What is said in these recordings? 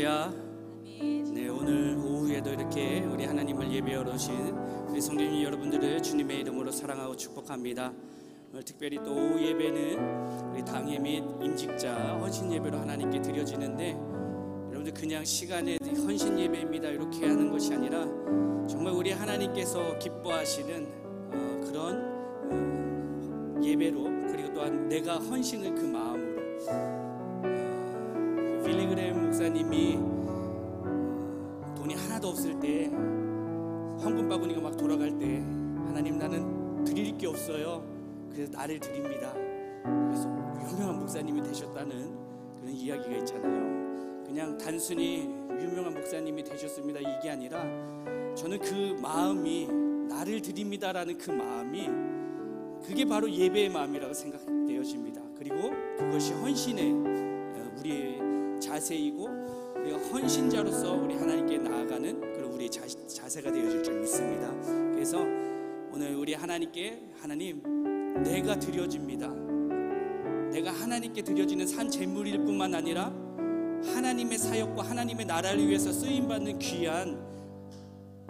할렐루야. 네, 오늘 오후에도 이렇게 우리 하나님을 예배하러 오신 우리 성도님 여러분들을 주님의 이름으로 사랑하고 축복합니다. 오늘 특별히 또 오후 예배는 우리 당회 및 임직자 헌신 예배로 하나님께 드려지는데, 여러분들 그냥 시간에 헌신 예배입니다 이렇게 하는 것이 아니라 정말 우리 하나님께서 기뻐하시는 그런 예배로, 그리고 또한 내가 헌신을 그 마음으로. 빌리그레임 목사님이 돈이 하나도 없을 때, 헌금 바구니가 막 돌아갈 때, 하나님 나는 드릴 게 없어요, 그래서 나를 드립니다. 그래서 유명한 목사님이 되셨다는 그런 이야기가 있잖아요. 그냥 단순히 유명한 목사님이 되셨습니다 이게 아니라, 저는 그 마음이, 나를 드립니다라는 그 마음이, 그게 바로 예배의 마음이라고 생각되어집니다. 그리고 그것이 헌신의 우리의 자세이고, 우리가 헌신자로서 우리 하나님께 나아가는 그런 우리의 자세가 되어질 줄 믿습니다. 그래서 오늘 우리 하나님께, 하나님 내가 드려집니다. 내가 하나님께 드려지는 산 제물일 뿐만 아니라 하나님의 사역과 하나님의 나라를 위해서 쓰임받는 귀한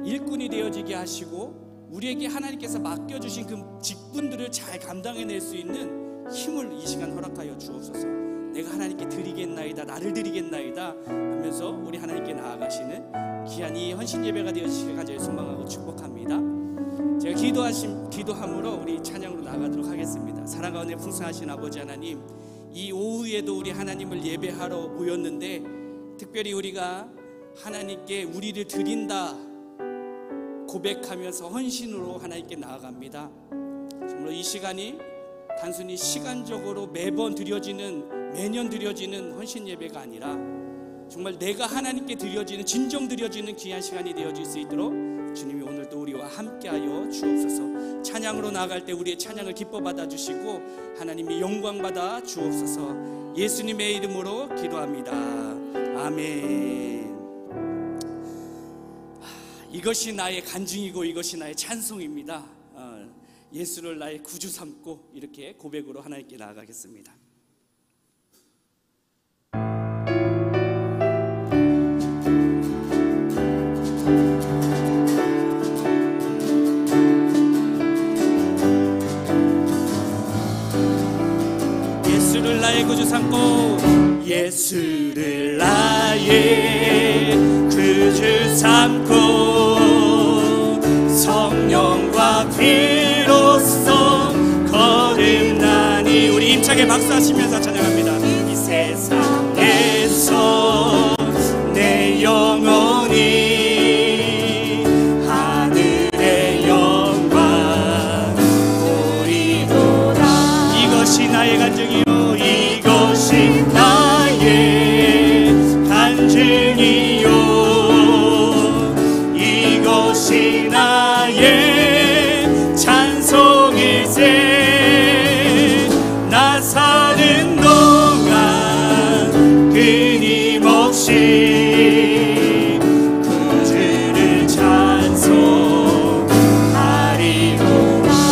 일꾼이 되어지게 하시고, 우리에게 하나님께서 맡겨주신 그 직분들을 잘 감당해낼 수 있는 힘을 이 시간 허락하여 주옵소서. 내가 하나님께 드리겠나이다, 나를 드리겠나이다 하면서 우리 하나님께 나아가시는 귀한 이 헌신 예배가 되어지시길 간절히 소망하고 축복합니다. 제가 기도함으로 우리 찬양으로 나가도록 하겠습니다. 사랑 가운데 풍성하신 아버지 하나님, 이 오후에도 우리 하나님을 예배하러 모였는데, 특별히 우리가 하나님께 우리를 드린다 고백하면서 헌신으로 하나님께 나아갑니다. 정말 이 시간이 단순히 시간적으로 매번 매년 드려지는 헌신 예배가 아니라, 정말 내가 하나님께 드려지는, 진정 드려지는 귀한 시간이 되어질 수 있도록 주님이 오늘도 우리와 함께하여 주옵소서. 찬양으로 나아갈 때 우리의 찬양을 기뻐 받아주시고 하나님이 영광 받아 주옵소서. 예수님의 이름으로 기도합니다. 아멘. 이것이 나의 간증이고 이것이 나의 찬송입니다. 예수를 나의 구주 삼고 이렇게 고백으로 하나님께 나아가겠습니다. 예수를 나의 구주 삼고, 예수를 나의 구주 삼고, 성령과 피로써 거듭나니. 우리 힘차게 박수하시면서 찬양합니다. 이 세상에서 내 영혼이 하늘의 영광 보리도다. 이것이 나의 간증이요, 이것이 나의 간증이요, 이것이 나의 찬송일세. 나 사는 동안 끊임없이 구주를 찬송하리로다.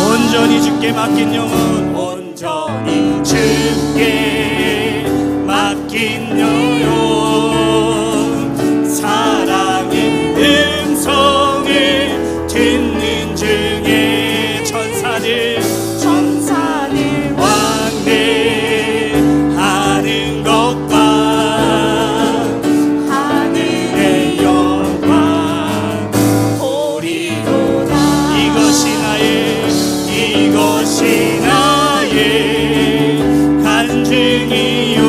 온전히 주께 맡긴 영혼, 온전히 주께 맡긴 영혼, 사랑의 음성을 듣는 중에 천사들 왕래하는 것과 하늘의 영광 보리로다. 이것이 나의 간증이요,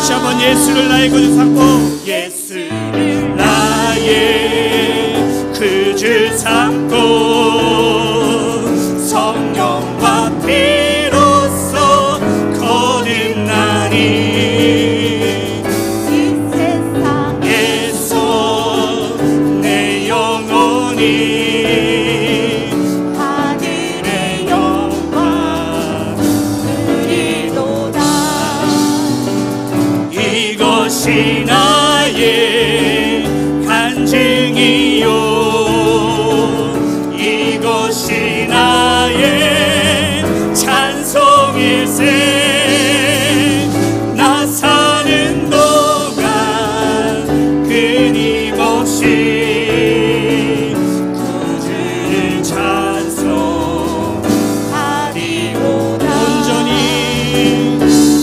다시 한번 예수를 나의 구주 삼고 예수를 나의 구주 삼고 성령과 피로써 거듭나니 이 세상에서 내 영혼이 하늘의 영광 누리도다. 이것이 나의 간증이요 이것이 나의 찬송일세. 나 사는 동안 끊임없이 구주를 찬송하리로다.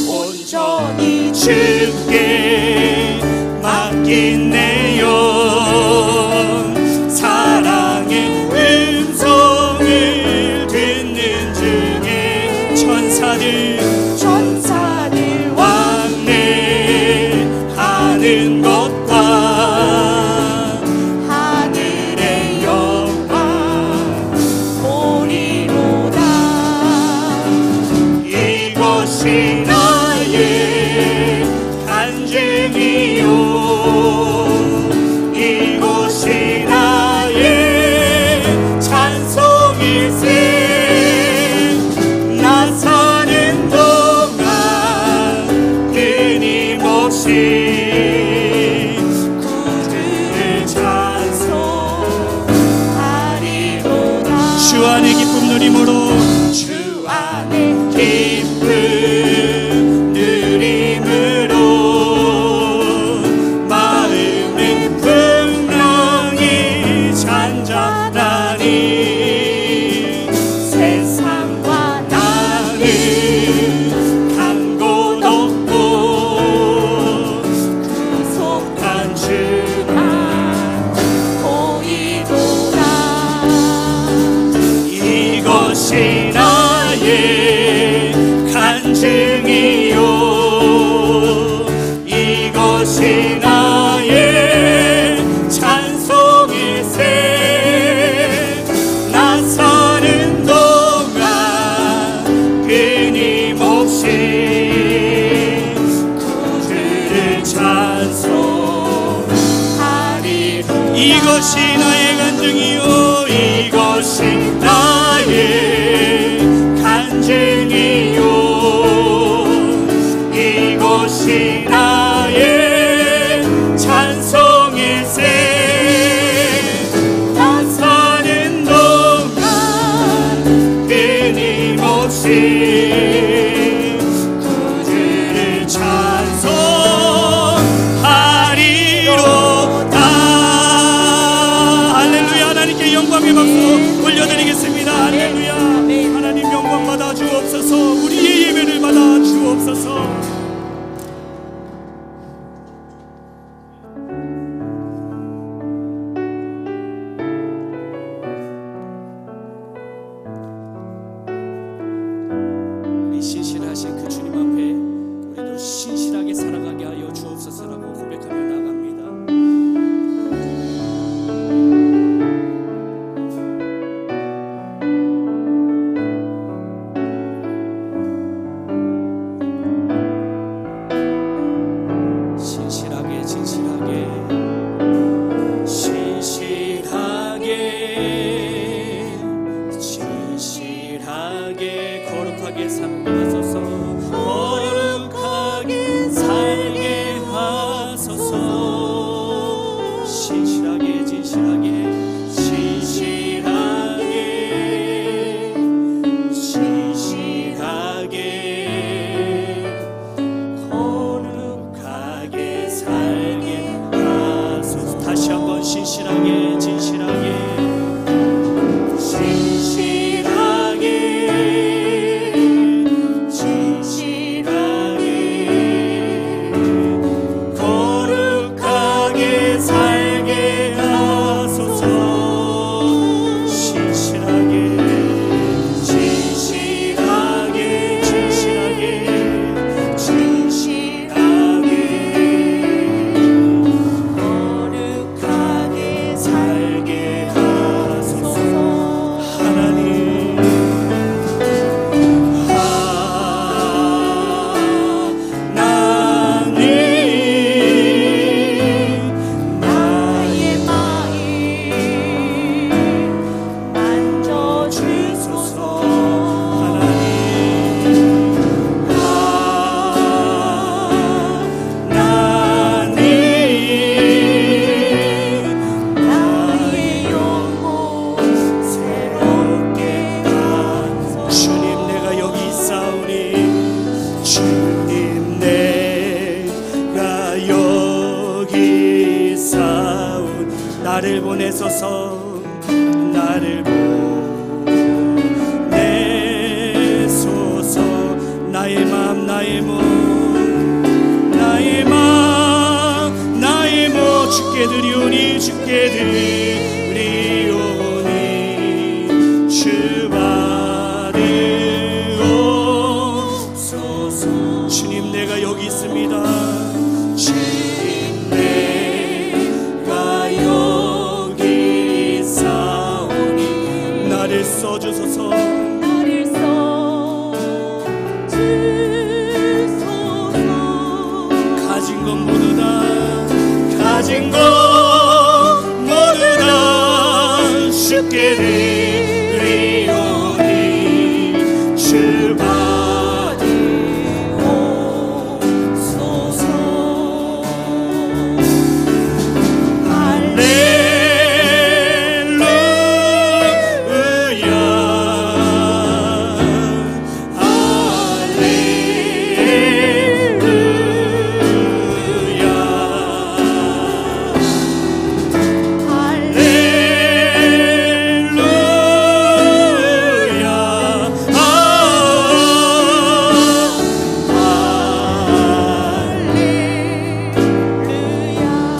온전히 주께 맡긴 내 영 사랑의 음성을 듣는 중에 천사들 왕래하는 것과 하늘의 영광 보리로다. 이것이 나의 간증이요 이곳이 나의 찬송일세. 나 사는 동안 끊임없이 구주를 찬송하리로다. 주 안의 기쁨 누림으로 주 안의 기쁨 누림으로 마음은 풍랑이 잔잔하니 세상과 나는 간 곳 없고 구속한 주만 보이도다. 이것이 나의 간증이요 이것이 나의 찬송일세. 나 사는 동안 끊임없이 구주를 찬송하리로다. 이것이 나의 간증이요 이것이 나의 간증이요 이것이 나의 찬송일세. 나 사는 동안 끊임없이 구주를 찬송하리로다. 할렐루야. 하나님께 영광의 박수 올려드리겠습니다. 할렐루야. 하나님 영광 받아 주옵소서. 우리의 예배를 받아 주옵소서. 우리 신실하신 그 주님 앞에 우리도 신실하게 살아가게 하여 주옵소서라고 고백하며 나갑니다. 신실하게 거룩하게 살게 하소서. 거룩하게 살게 하소서. 신실하게 거룩하게 살게 하소서. 다시 한번 신실하게 거룩하게 살게 하소서. 진실하게 나를 보내소서 나를 보내소서 나의 맘 나의 몸 나의 맘 나의 몸 주께 드리오니 주께 드리오니 주 받으옵소서. 주님 내가 여기 있습니다. 주님 내가 여기 있사오니 나를 써주소서 나를 써주소서. 가진 것 모두 다 가진 것 모두 다 주께 드리오니 주 받으옵소서.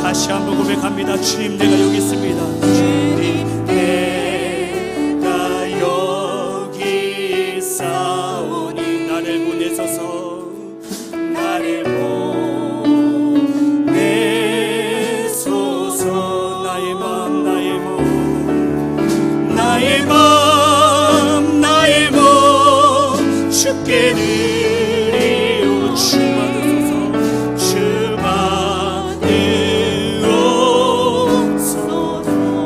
다시 한번 고백합니다. 주님 내가 여기 있습니다. 주님 내가 여기 있사오니 나를 보내소서 나를 보내소서. 나의 맘 나의 몸 나의 맘 나의 몸 주께 드리오 주 받으소서 주 받으옵소서.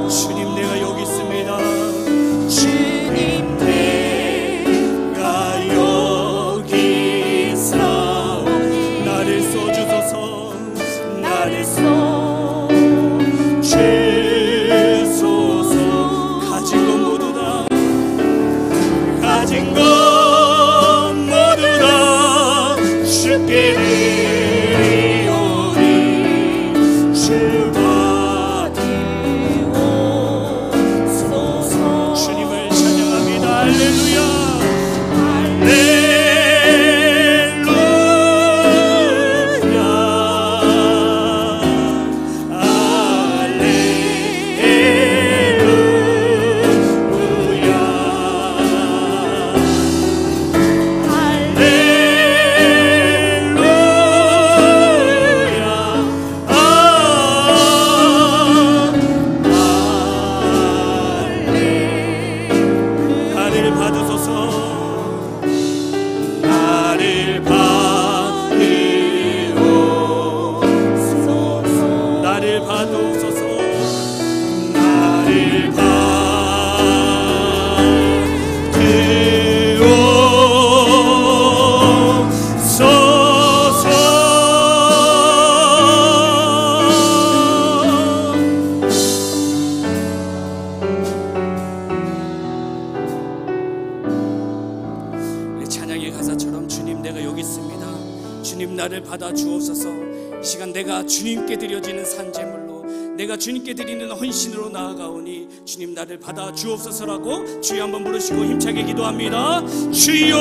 주님 내가 여기 있습니다. 주님 내가 여기 있사오니 나를 써주소서 나를 써주소서. 가진 것 모두 다 가진 것 모두 다 주께 드리오니 주 받으옵소서. 주님을 찬양합니다. 할렐루야 주님 나를 받아 주옵소서. 이 시간 내가 주님께 드려지는 산제물로 내가 주님께 드리는 헌신으로 나아가오니 주님 나를 받아 주옵소서라고 주여 한번 부르시고 힘차게 기도합니다. 주여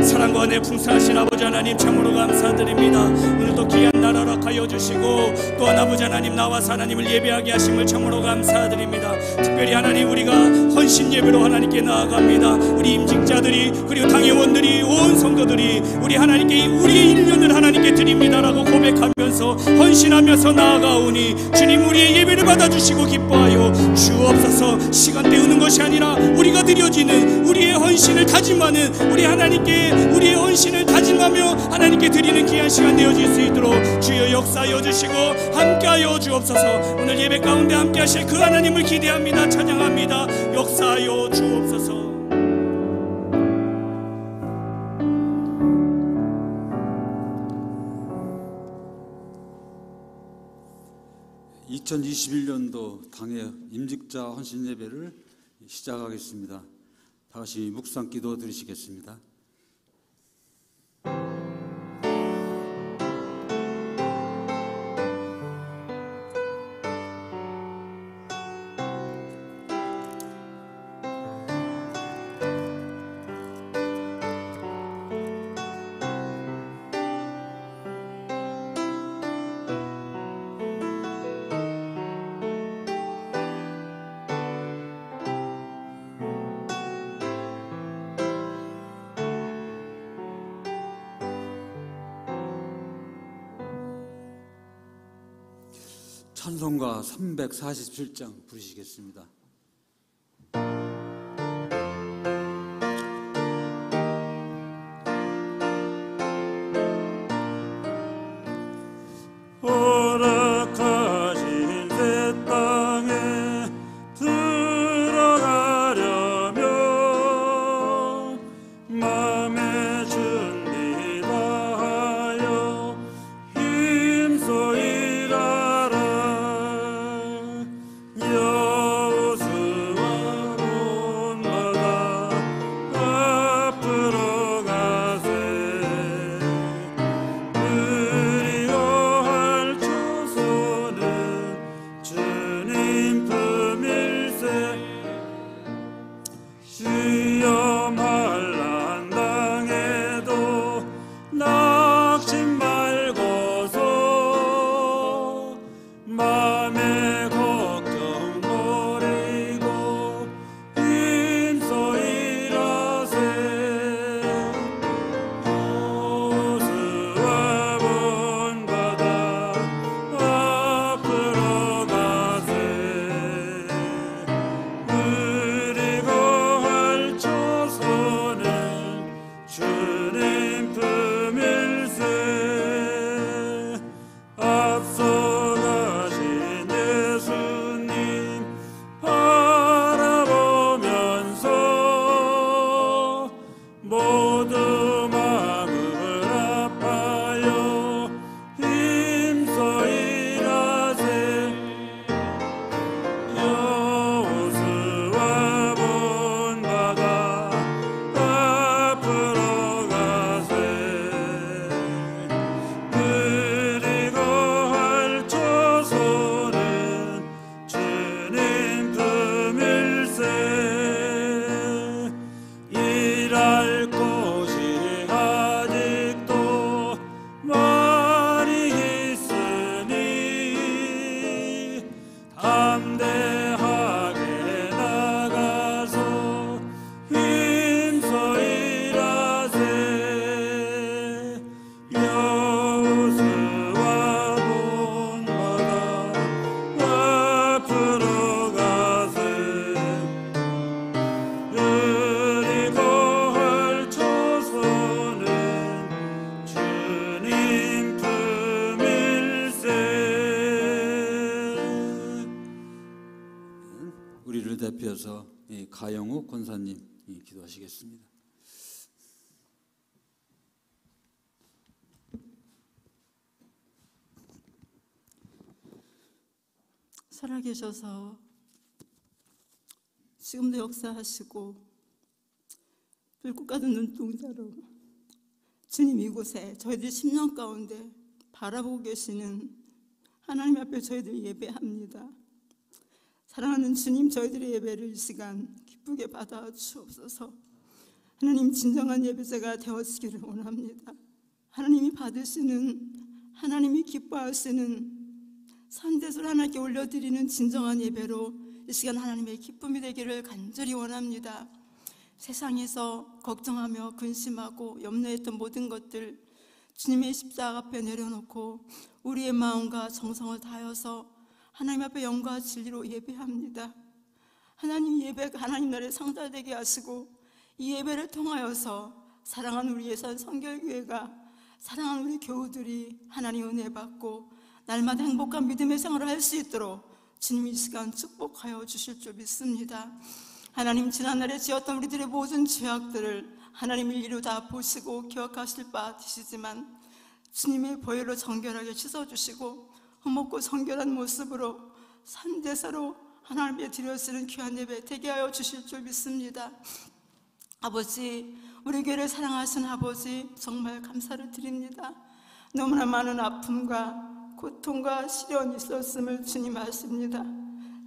사랑과 은혜 풍성하신 아버지 하나님 참으로 감사드립니다. 오늘도 귀한 날 허락하여 주시고 또한 아버지 하나님 나와서 하나님을 예배하게 하심을 참으로 감사드립니다. 특별히 하나님 우리가 헌신 예배로 하나님께 나아갑니다. 우리 임직자들이 그리고 당회원들이 온 성도들이 우리 하나님께 우리의 일년을 하나님께 드립니다라고 고백하면서 헌신하면서 나아가오니 주님 우리의 예배를 받아주시고 기뻐하여 주옵소서. 시간 때우는 것이 아니라 우리가 드려지는 우리의 헌신을 다짐하는 우리 하나님께 우리의 헌신을 다짐하며 하나님께 드리는 귀한 시간 되어질 수 있도록 주여 역사하여 주시고 함께하여 주옵소서. 오늘 예배 가운데 함께 하실 그 하나님을 기대합니다. 찬양합니다. 역사하여 주옵소서. 2021년도 당의 임직자 헌신 예배를 시작하겠습니다. 다시 묵상 기도 드리시겠습니다. 찬송가 347장 부르시겠습니다. 허락하신 새 땅에 들어가려면 맘의 준비 다하여 힘써 일하라. 여호수아 온 바다 앞으로 가세. 그리워할 조소는 주님 품일세. 시험 환난 당해도 낙심 말고서 맘의 걱정 버리고 힘써 일하세. 호수와 먼 바다 앞으로 가세. 그리고 할 조소는 주님 품일세. 앞서 가신 예수님 바라보면서 모두 마음을 아파요 힘써 일하세. 여호수아 본 바다 앞으로 가세. 그리고 할 조소는 주님 품일세. 일할 곳이 아직도 많이 있으니 담대하게 나가서 힘써 일하세. 여호수아 본 바다 앞으로 가세. 그리고 할 조소는 주님 품일세. 우리를 대표해서 가영욱 권사님 기도하시겠습니다. 살아계셔서 지금도 역사하시고 불꽃 같은 눈동자로 주님 이곳에 저희들 10년 가운데 바라보고 계시는 하나님 앞에 저희들 예배합니다. 사랑하는 주님, 저희들의 예배를 이 시간 기쁘게 받아 주옵소서. 하나님, 진정한 예배자가 되어지기를 원합니다. 하나님이 받으시는, 하나님이 기뻐하시는 산대소를 하나님께 올려드리는 진정한 예배로 이 시간 하나님의 기쁨이 되기를 간절히 원합니다. 세상에서 걱정하며 근심하고 염려했던 모든 것들 주님의 십자가 앞에 내려놓고 우리의 마음과 정성을 다하여서 하나님 앞에 영과 진리로 예배합니다. 하나님 예배가 하나님 나라에 상달되게 하시고 이 예배를 통하여서 사랑하는 우리 예산 성결교회가 사랑하는 우리 교우들이 하나님 은혜 받고 날마다 행복한 믿음의 생활을 할 수 있도록 주님 이 시간 축복하여 주실 줄 믿습니다. 하나님, 지난날에 지었던 우리들의 모든 죄악들을 하나님 일일이 다 보시고 기억하실 바 되시지만 주님의 보혈로 정결하게 씻어주시고 흠없고 정결한 모습으로 산대사로 하나님께 드려지는 귀한 예배 되게 하여 주실 줄 믿습니다. 아버지, 우리 교회를 사랑하신 아버지 정말 감사를 드립니다. 너무나 많은 아픔과 고통과 시련이 있었음을 주님 아십니다.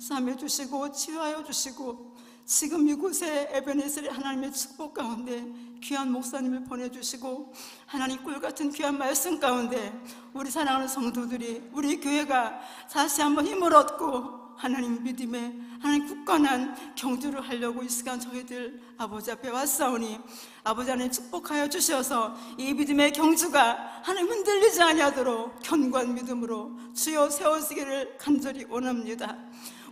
싸매 주시고 치유하여 주시고 지금 이곳에 에베네셀의 하나님의 축복 가운데 귀한 목사님을 보내주시고 하나님 꿀같은 귀한 말씀 가운데 우리 사랑하는 성도들이 우리 교회가 다시 한번 힘을 얻고 하나님 믿음의 하나님 굳건한 경주를 하려고 이 시간 저희들 아버지 앞에 왔사오니 아버지 하나님 축복하여 주셔서 이 믿음의 경주가 하나님 흔들리지 아니하도록 견고한 믿음으로 주여 세워지기를 간절히 원합니다.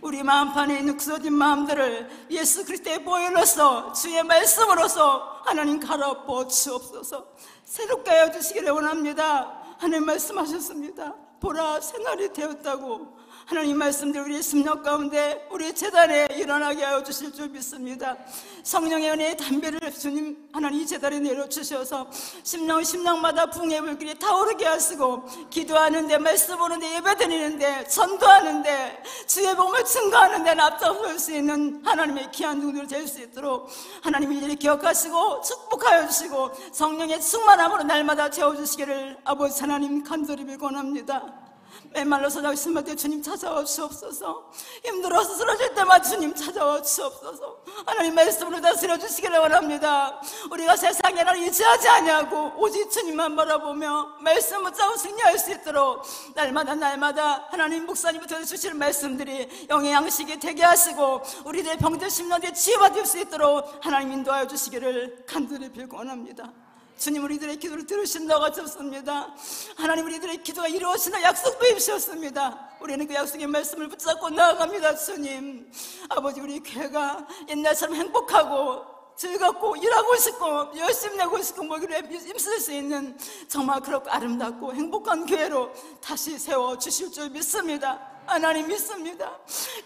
우리 마음판에 있는 굳어진 마음들을 예수 그리스도의 보혈로서 주의 말씀으로서 하나님 갈아엎어 주옵소서. 새롭게 하여 주시기를 원합니다. 하나님 말씀하셨습니다. 보라 새날이 되었다고. 하나님 말씀대로 우리의 심령 가운데 우리의 재단에 일어나게 하여 주실 줄 믿습니다. 성령의 은혜의 담배를 주님 하나님 이 재단에 내려주셔서 심령마다 붕의 불길이 타오르게 하시고 기도하는데 말씀 보는데 예배드리는데 전도하는데 주의 복음을 증거하는데 앞장설 수 있는 하나님의 귀한 종들 될 수 있도록 하나님 일일이 기억하시고 축복하여 주시고 성령의 충만함으로 날마다 채워주시기를 아버지 하나님 간절히 빌곤합니다. 메말라 서자고 있을 때 주님 찾아와 주옵소서. 힘들어서 쓰러질 때마다 주님 찾아와 주옵소서. 하나님 말씀으로 다스려 주시기를 원합니다. 우리가 세상에 나를 의지하지 아니하고 오직 주님만 바라보며 말씀 붙잡고 승리할 수 있도록 날마다 하나님 목사님부터 주시는 말씀들이 영의 양식이 되게 하시고 우리들의 병들 심령들이 치유받을 수 있도록 하나님 인도하여 주시기를 간절히 빌고 원합니다. 주님 우리들의 기도를 들으신다고 하셨습니다. 하나님 우리들의 기도가 이루어진다 약속도 해주셨습니다. 우리는 그 약속의 말씀을 붙잡고 나아갑니다. 주님 아버지 우리 교회가 옛날처럼 행복하고 즐겁고 일하고 싶고 열심히 내고 싶고 먹이를 힘쓸 수 있는 정말 그렇고 아름답고 행복한 교회로 다시 세워주실 줄 믿습니다. 하나님 믿습니다.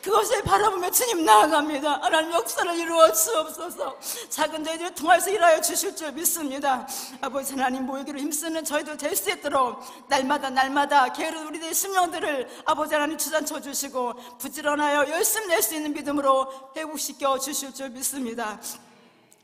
그것을 바라보며 주님 나아갑니다. 하나님 역사를 이루어 주옵소서. 작은 저희들을 통해서 일하여 주실 줄 믿습니다. 아버지 하나님 모이기로 힘쓰는 저희들 될 수 있도록 날마다 게으른 우리들의 심령들을 아버지 하나님 주장쳐 주시고 부지런하여 열심히 낼 수 있는 믿음으로 회복시켜 주실 줄 믿습니다.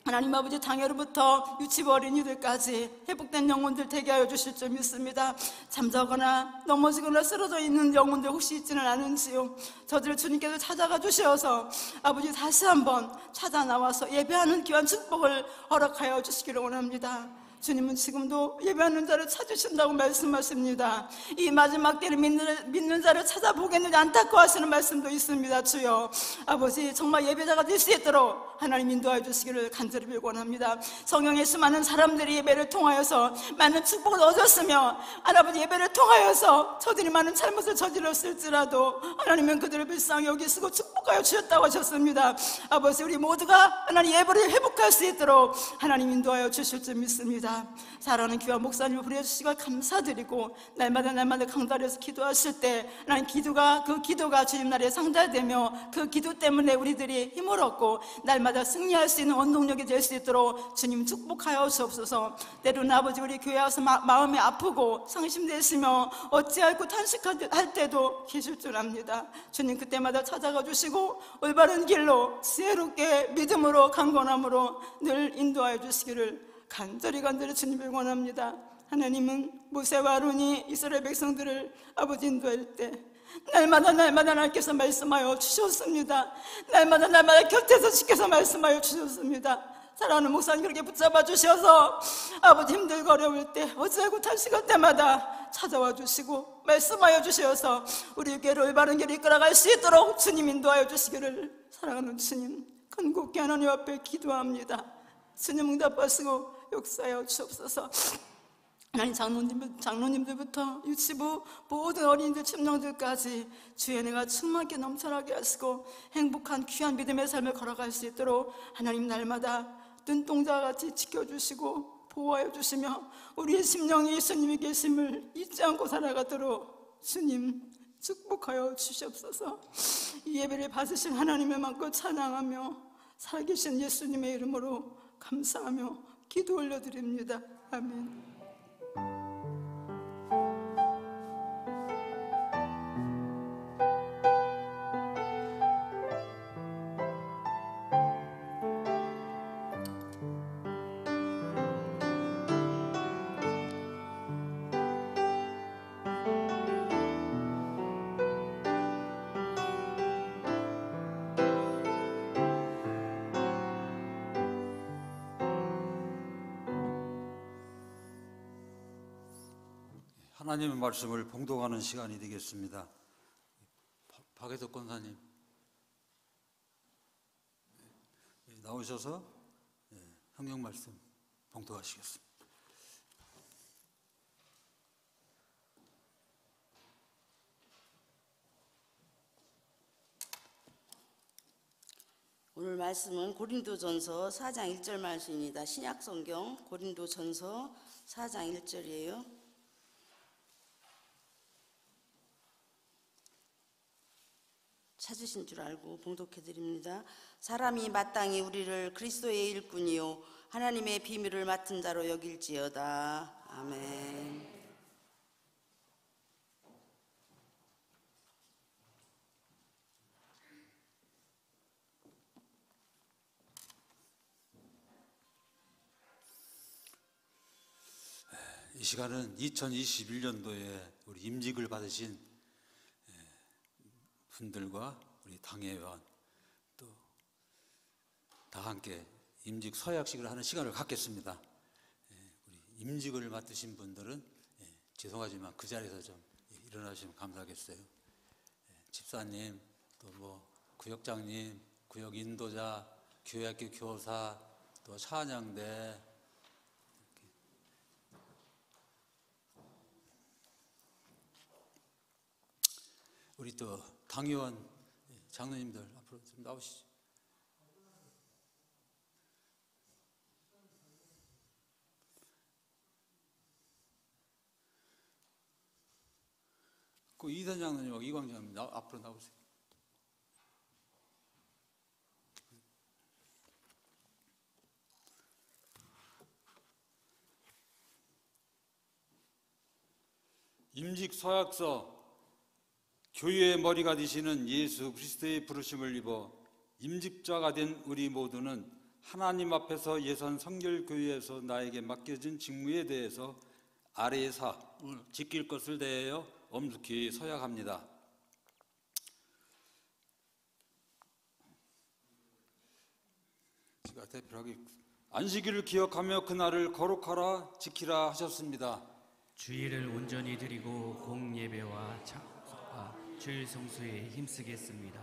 하나님 아버지 당예로부터 유치부 어린이들까지 회복된 영혼들 되게 하여 주실 줄 믿습니다. 잠자거나 넘어지거나 쓰러져 있는 영혼들 혹시 있지는 않은지요. 저들을 주님께서 찾아가 주셔서 아버지 다시 한번 찾아 나와서 예배하는 귀한 축복을 허락하여 주시기를 원합니다. 주님은 지금도 예배하는 자를 찾으신다고 말씀하십니다. 이 마지막 때를 믿는 자를 찾아보겠는데 안타까워하시는 말씀도 있습니다. 주여 아버지 정말 예배자가 될 수 있도록 하나님 인도하여 주시기를 간절히 빌곤합니다. 성령의 수많은 사람들이 예배를 통하여서 많은 축복을 얻었으며 아버지 예배를 통하여서 저들이 많은 잘못을 저질렀을지라도 하나님은 그들을 불쌍히 여기시고 축복하여 주셨다고 하셨습니다. 아버지 우리 모두가 하나님 예배를 회복할 수 있도록 하나님 인도하여 주실 줄 믿습니다. 사랑하는 귀한 목사님을 부려주시고 감사드리고 날마다 강단에서 기도하실 때 하나님 그 기도가 주님 나라에 상달되며 그 기도 때문에 우리들이 힘을 얻고 날마다 승리할 수 있는 원동력이 될 수 있도록 주님 축복하여 주옵소서. 때로는 아버지 우리 교회 와서 마음이 아프고 상심되시며 어찌할고 탄식할 때도 계실 줄 압니다. 주님 그때마다 찾아가 주시고 올바른 길로 지혜롭게 믿음으로 강건함으로 늘 인도하여 주시기를 간절히 주님을 원합니다. 하나님은 모세와 아론이 이스라엘 백성들을 아버지 인도할 때 날마다 하나님께서 말씀하여 주셨습니다. 날마다 곁에서 지켜서 말씀하여 주셨습니다. 사랑하는 목사님 그렇게 붙잡아 주셔서 아버지 힘들고 어려울 때 어찌하고 탄식할 때마다 찾아와 주시고 말씀하여 주셔서 우리 교회를 올바른 길을 이끌어갈 수 있도록 주님 인도하여 주시기를 사랑하는 주님 간곡히 하나님 앞에 기도합니다. 주님 응답하시고 역사하여 주옵소서. 하나님 장로님들부터 유치부 모든 어린이들 침령들까지 주의 은혜가 충만하게 넘쳐나게 하시고 행복한 귀한 믿음의 삶을 걸어갈 수 있도록 하나님 날마다 눈동자같이 지켜주시고 보호하여 주시며 우리의 심령에 예수님이 계심을 잊지 않고 살아가도록 주님 축복하여 주시옵소서. 이 예배를 받으신 하나님의 마음껏 찬양하며 살아계신 예수님의 이름으로 감사하며 기도 올려드립니다. 아멘. 하나님의 말씀을 봉독하는 시간이 되겠습니다. 박혜덕 권사님. 나오셔서 성경 말씀 봉독하시겠습니다. 오늘 말씀은 고린도전서 4장 1절 말씀입니다. 신약성경 고린도전서 4장 1절이에요. 찾으신 줄 알고 봉독해드립니다. 사람이 마땅히 우리를 그리스도의 일꾼이요 하나님의 비밀을 맡은 자로 여길지어다. 아멘. 이 시간은 2021년도에 우리 임직을 받으신 분들과 우리 당회원 또 다 함께 임직 서약식을 하는 시간을 갖겠습니다. 우리 임직을 맡으신 분들은 죄송하지만 그 자리에서 좀 일어나시면 감사하겠어요. 집사님, 또 뭐 구역장님, 구역 인도자, 교회학교 교사, 또 찬양대, 우리 또 당의원 장로님들 앞으로 좀 나오시죠. 그 이단 장로님하고 이광장님 앞으로 나오세요. 임직 서약서. 교회의 머리가 되시는 예수 그리스도의 부르심을 입어 임직자가 된 우리 모두는 하나님 앞에서 예산 성결교회에서 나에게 맡겨진 직무에 대해서 아래의 사항을 지킬 것을 대하여 엄숙히 서약합니다. 제가 대표하게 안식일을 기억하며 그날을 거룩하라 지키라 하셨습니다. 주일을 온전히 드리고 공예배와 주일 성수에 힘쓰겠습니다.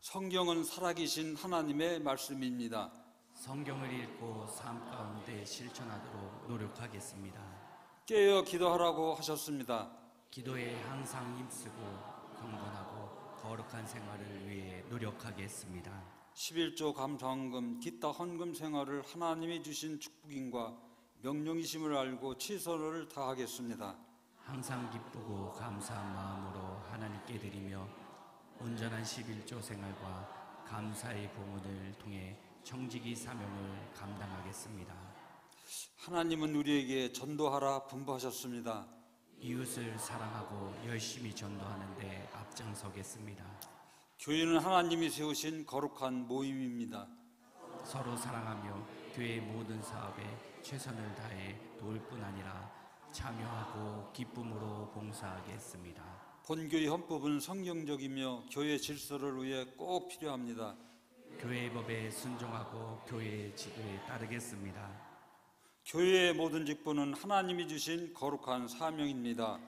성경은 살아계신 하나님의 말씀입니다. 성경을 읽고 삶 가운데 실천하도록 노력하겠습니다. 깨어 기도하라고 하셨습니다. 기도에 항상 힘쓰고 경건하고 거룩한 생활을 위해 노력하겠습니다. 11조 감사헌금, 기타 헌금 생활을 하나님이 주신 축복인과 명령이심을 알고 최선을 다하겠습니다. 항상 기쁘고 감사한 마음으로 하나님께 드리며 온전한 11조 생활과 감사의 봉헌을 통해 청지기 사명을 감당하겠습니다. 하나님은 우리에게 전도하라 분부하셨습니다. 이웃을 사랑하고 열심히 전도하는 데 앞장서겠습니다. 교회는 하나님이 세우신 거룩한 모임입니다. 서로 사랑하며 교회의 모든 사업에 최선을 다해 도울 뿐 아니라 참여하고 기쁨으로 봉사하겠습니다. 본교의 헌법은 성경적이며 교회 질서를 위해 꼭 필요합니다. 교회의 법에 순종하고 교회의 지도에 따르겠습니다. 교회의 모든 직분은 하나님이 주신 거룩한 사명입니다.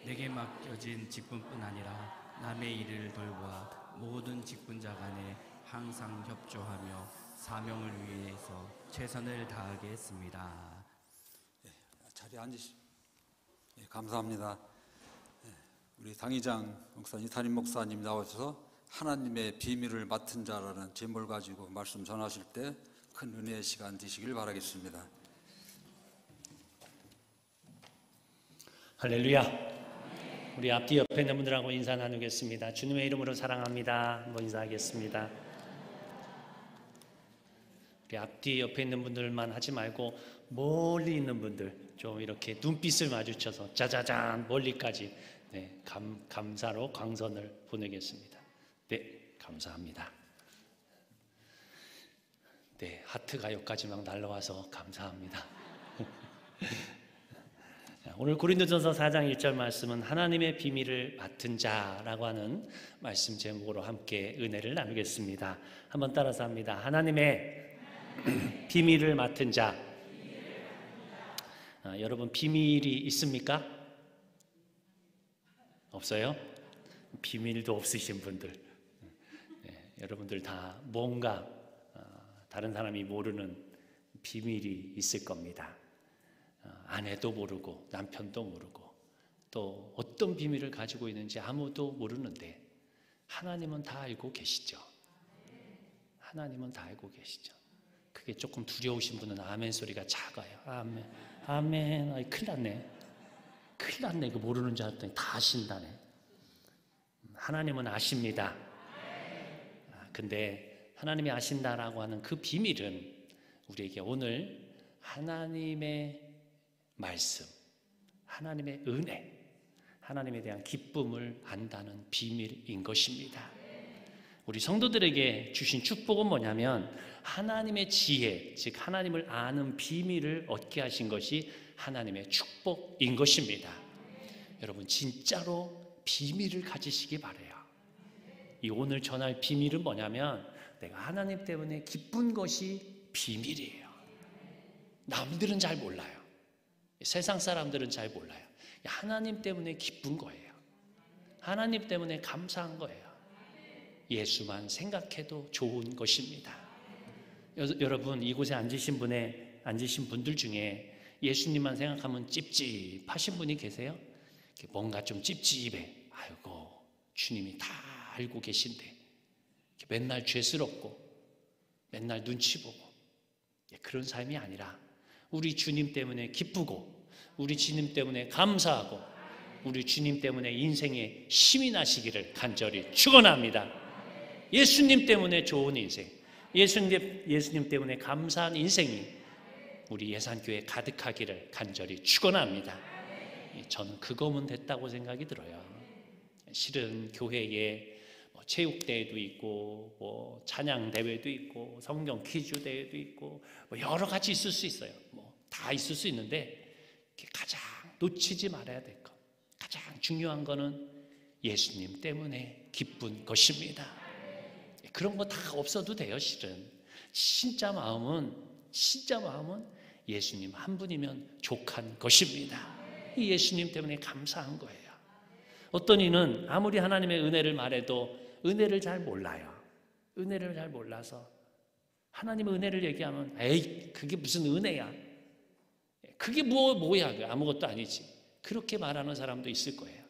내게 맡겨진 직분뿐 아니라 남의 일을 돌보아 모든 직분자 간에 항상 협조하며 사명을 위해서 최선을 다하겠습니다. 자리에 앉으시죠. 감사합니다. 우리 당의장 목사님, 담임 목사님 나오셔서 하나님의 비밀을 맡은 자라는 제목을 가지고 말씀 전하실 때 큰 은혜의 시간 되시길 바라겠습니다. 할렐루야. 우리 앞뒤 옆에 있는 분들하고 인사 나누겠습니다. 주님의 이름으로 사랑합니다. 한번 인사하겠습니다. 우리 앞뒤 옆에 있는 분들만 하지 말고 멀리 있는 분들 좀 이렇게 눈빛을 마주쳐서 짜자잔 멀리까지 감사로 광선을 보내겠습니다. 네, 감사합니다. 네, 하트가 여기까지 막 날라와서 감사합니다. 오늘 고린도전서 4장 1절 말씀은 하나님의 비밀을 맡은 자라고 하는 말씀 제목으로 함께 은혜를 나누겠습니다. 한번 따라서 합니다. 하나님의 비밀을 맡은 자. 여러분 비밀이 있습니까? 없어요? 비밀도 없으신 분들. 여러분들 다 뭔가 다른 사람이 모르는 비밀이 있을 겁니다. 아내도 모르고 남편도 모르고 또 어떤 비밀을 가지고 있는지 아무도 모르는데 하나님은 다 알고 계시죠. 하나님은 다 알고 계시죠. 그게 조금 두려우신 분은 아멘 소리가 작아요. 아멘, 아멘. 아이, 큰일 났네. 큰일 났네. 이거 모르는 줄 알았더니 다 아신다네. 하나님은 아십니다. 근데 하나님이 아신다라고 하는 그 비밀은 우리에게 오늘 하나님의 말씀, 하나님의 은혜, 하나님에 대한 기쁨을 안다는 비밀인 것입니다. 우리 성도들에게 주신 축복은 뭐냐면 하나님의 지혜, 즉 하나님을 아는 비밀을 얻게 하신 것이 하나님의 축복인 것입니다. 여러분 진짜로 비밀을 가지시기 바라요. 이 오늘 전할 비밀은 뭐냐면 내가 하나님 때문에 기쁜 것이 비밀이에요. 남들은 잘 몰라요. 세상 사람들은 잘 몰라요. 하나님 때문에 기쁜 거예요. 하나님 때문에 감사한 거예요. 예수만 생각해도 좋은 것입니다. 여러분 이곳에 앉으신 분들 중에 예수님만 생각하면 찝찝하신 분이 계세요? 뭔가 좀 찝찝해. 아이고 주님이 다 알고 계신데 맨날 죄스럽고 맨날 눈치 보고 그런 삶이 아니라 우리 주님 때문에 기쁘고 우리 주님 때문에 감사하고 우리 주님 때문에 인생에 힘이 나시기를 간절히 축원합니다. 예수님 때문에 좋은 인생, 예수님 때문에 감사한 인생이 우리 예산교회에 가득하기를 간절히 축원합니다. 저는 그거면 됐다고 생각이 들어요. 실은 교회에 체육대회도 있고 찬양 대회도 있고 성경 퀴즈 대회도 있고 여러 가지 있을 수 있어요. 다 있을 수 있는데 가장 놓치지 말아야 될 것, 가장 중요한 거는 예수님 때문에 기쁜 것입니다. 그런 거 다 없어도 돼요. 실은 진짜 마음은 예수님 한 분이면 족한 것입니다. 이 예수님 때문에 감사한 거예요. 어떤 이는 아무리 하나님의 은혜를 말해도 은혜를 잘 몰라요. 은혜를 잘 몰라서 하나님의 은혜를 얘기하면 에이 그게 무슨 은혜야, 그게 뭐야, 아무것도 아니지, 그렇게 말하는 사람도 있을 거예요.